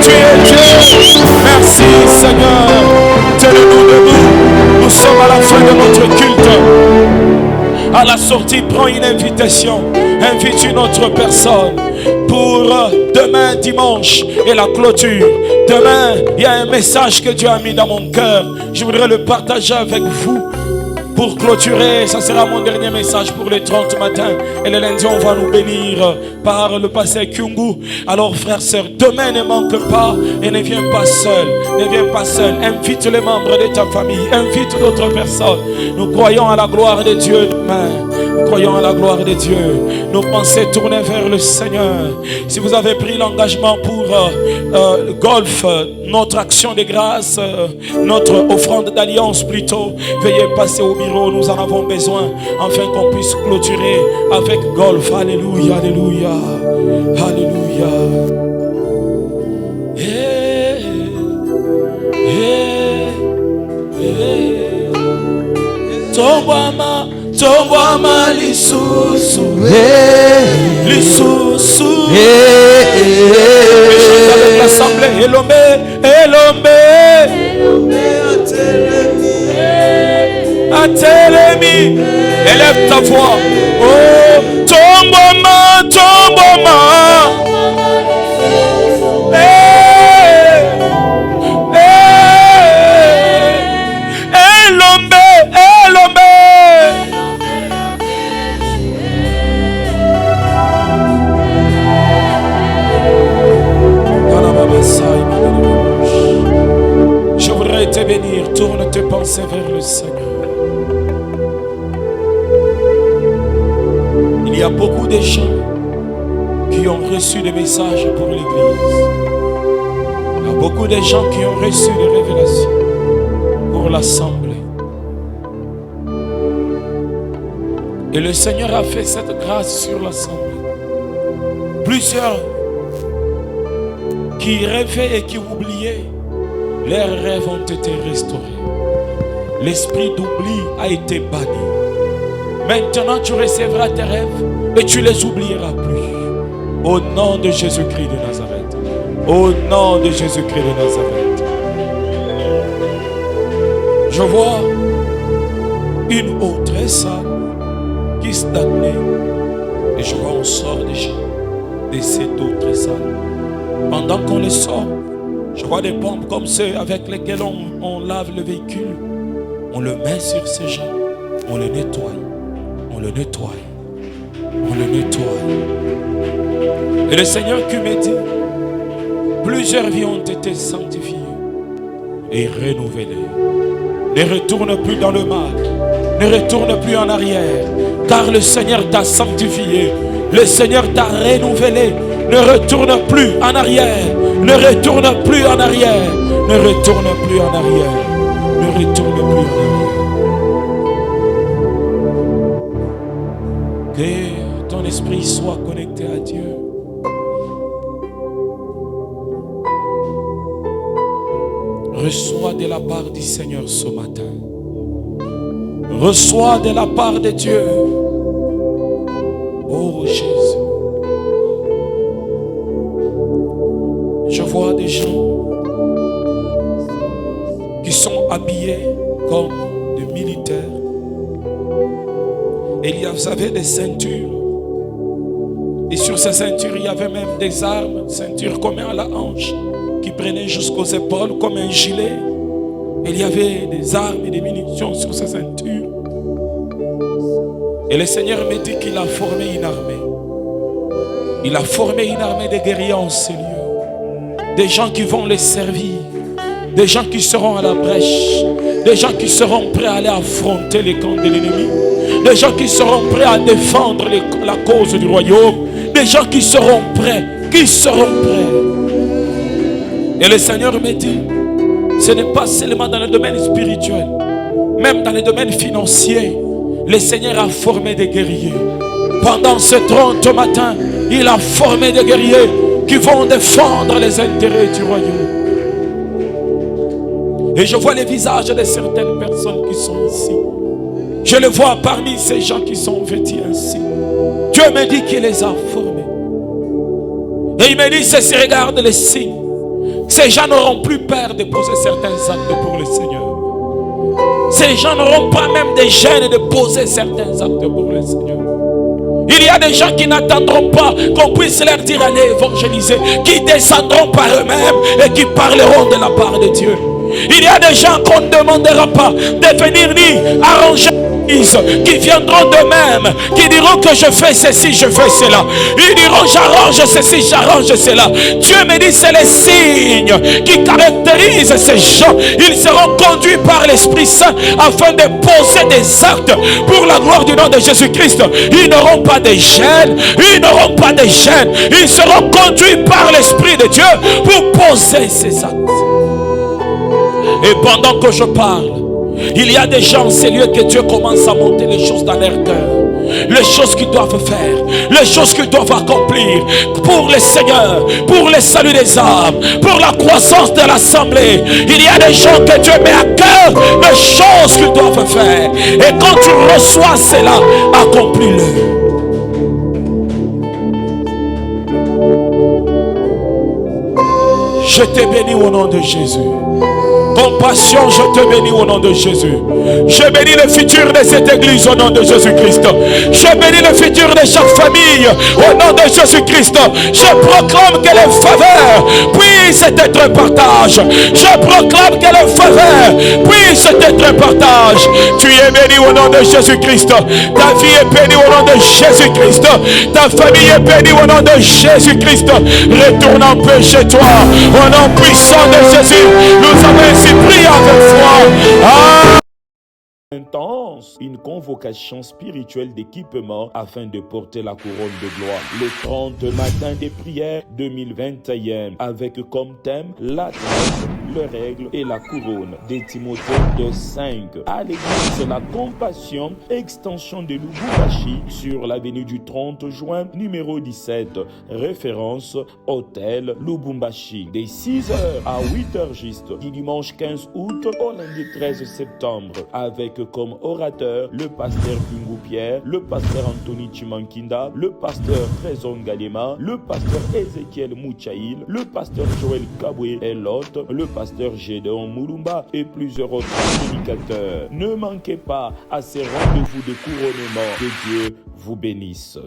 tu es Dieu. Merci Seigneur, tenez-nous debout. Nous sommes à la fin de notre culte. À la sortie, prends une invitation. Invite une autre personne pour demain dimanche et la clôture. Demain, il y a un message que Dieu a mis dans mon cœur. Je voudrais le partager avec vous. Pour clôturer, ça sera mon dernier message pour les 30 matins. Et le lundi, on va nous bénir par le pasteur Kyungu. Alors, frères, sœurs, demain ne manque pas et ne viens pas seul. Ne viens pas seul. Invite les membres de ta famille. Invite d'autres personnes. Nous croyons à la gloire de Dieu demain. Nous croyons à la gloire de Dieu. Nos pensées tournées vers le Seigneur. Si vous avez pris l'engagement pour golf, notre action de grâce, notre offrande d'alliance plutôt, veuillez passer au bureau, nous en avons besoin afin qu'on puisse clôturer avec golf. Alléluia, alléluia, alléluia. Tombama lisusu, lisusu. Avec l'assemblée, Elombe, Elombe, Atelemi, élève ta voix. Oh, tombama, tombama. Elombe, Elombe. Je voudrais te bénir. Tourne tes pensées vers le Seigneur. Il y a beaucoup de gens qui ont reçu des messages pour l'Église. Il y a beaucoup de gens qui ont reçu des révélations pour l'Assemblée. Et le Seigneur a fait cette grâce sur l'Assemblée. Plusieurs qui rêvaient et qui oubliaient, leurs rêves ont été restaurés. L'esprit d'oubli a été banni. Maintenant, tu recevras tes rêves et tu les oublieras plus. Au nom de Jésus-Christ de Nazareth. Au nom de Jésus-Christ de Nazareth. Je vois une autre salle qui stagnait. Et je vois on sort des gens de cette autre salle. Pendant qu'on les sort, je vois des pompes comme ceux avec lesquels on lave le véhicule. On le met sur ces gens. On le nettoie. On le nettoie. On le nettoie. Et le Seigneur qui me dit, plusieurs vies ont été sanctifiées et renouvelées. Ne retourne plus dans le mal. Ne retourne plus en arrière. Car le Seigneur t'a sanctifié. Le Seigneur t'a renouvelé. Ne retourne plus en arrière. Ne retourne plus en arrière. Ne retourne plus en arrière. Ne retourne plus en arrière. Que ton esprit soit connecté à Dieu. Reçois de la part du Seigneur ce matin. Reçois de la part de Dieu. Oh Jésus. Je vois des gens qui sont habillés comme des militaires. Et il y avait des ceintures. Et sur ces ceintures, il y avait même des armes, ceintures comme à la hanche, qui prenaient jusqu'aux épaules comme un gilet. Et il y avait des armes et des munitions sur ces ceintures. Et le Seigneur me dit qu'il a formé une armée. Il a formé une armée de guerriers en ces lieux. Des gens qui vont les servir. Des gens qui seront à la brèche. Des gens qui seront prêts à aller affronter les camps de l'ennemi. Des gens qui seront prêts à défendre la cause du royaume. Des gens qui seront prêts. Qui seront prêts. Et le Seigneur me dit, ce n'est pas seulement dans le domaine spirituel, Même dans les domaines financiers, le Seigneur a formé des guerriers. Pendant ce 30 matin, il a formé des guerriers qui vont défendre les intérêts du royaume. Et je vois les visages de certaines personnes qui sont ici. Je le vois parmi ces gens qui sont vêtus ainsi. Dieu me dit qu'il les a formés. Et il me dit, ceci, regarde les signes. Ces gens n'auront plus peur de poser certains actes pour le Seigneur. Ces gens n'auront pas même de gêne de poser certains actes pour le Seigneur. Il y a des gens qui n'attendront pas qu'on puisse leur dire allez évangéliser, qui descendront par eux-mêmes et qui parleront de la part de Dieu. Il y a des gens qu'on ne demandera pas de venir ni arranger, qui viendront d'eux-mêmes, qui diront que je fais ceci, je fais cela. Ils diront j'arrange ceci, j'arrange cela. Dieu me dit c'est les signes qui caractérisent ces gens. Ils seront conduits par l'Esprit Saint afin de poser des actes pour la gloire du nom de Jésus-Christ. Ils n'auront pas de gêne, ils n'auront pas de gêne. Ils seront conduits par l'Esprit de Dieu pour poser ces actes. Et pendant que je parle, il y a des gens, c'est lieu que Dieu commence à monter les choses dans leur cœur. Les choses qu'ils doivent faire, les choses qu'ils doivent accomplir pour le Seigneur, pour le salut des âmes, pour la croissance de l'assemblée. Il y a des gens que Dieu met à cœur les choses qu'ils doivent faire. Et quand tu reçois cela, accomplis-le. Je te bénis au nom de Jésus. Compassion, je te bénis au nom de Jésus. Je bénis le futur de cette église au nom de Jésus-Christ. Je bénis le futur de chaque famille au nom de Jésus-Christ. Je proclame que les faveurs puissent être un partage. Je proclame que les faveurs puissent être un partage. Tu es béni au nom de Jésus-Christ. Ta vie est bénie au nom de Jésus-Christ. Ta famille est bénie au nom de Jésus-Christ. Retourne en paix chez toi. Au nom puissant de Jésus, nous avons ainsi prié avec foi. Intense, une convocation spirituelle d'équipement afin de porter la couronne de gloire. Le 30 matin des prières 2021 avec comme thème la trêve, les règles et la couronne des Timothée 2:5. À l'église La Compassion, extension de Lubumbashi sur l'avenue du 30 juin, numéro 17. Référence hôtel Lubumbashi. Des 6h à 8h juste. Du dimanche 15 août au lundi 13 septembre. Avec comme orateur le pasteur Bingu Pierre, le pasteur Anthony Chimankinda, le pasteur Trésor Galema, le pasteur Ezekiel Mouchaïl, le pasteur Joël Kabwe et l'autre, le pasteur Gédéon Moulumba et plusieurs autres prédicateurs. Ne manquez pas à ces rendez-vous de couronnement. Que Dieu vous bénisse.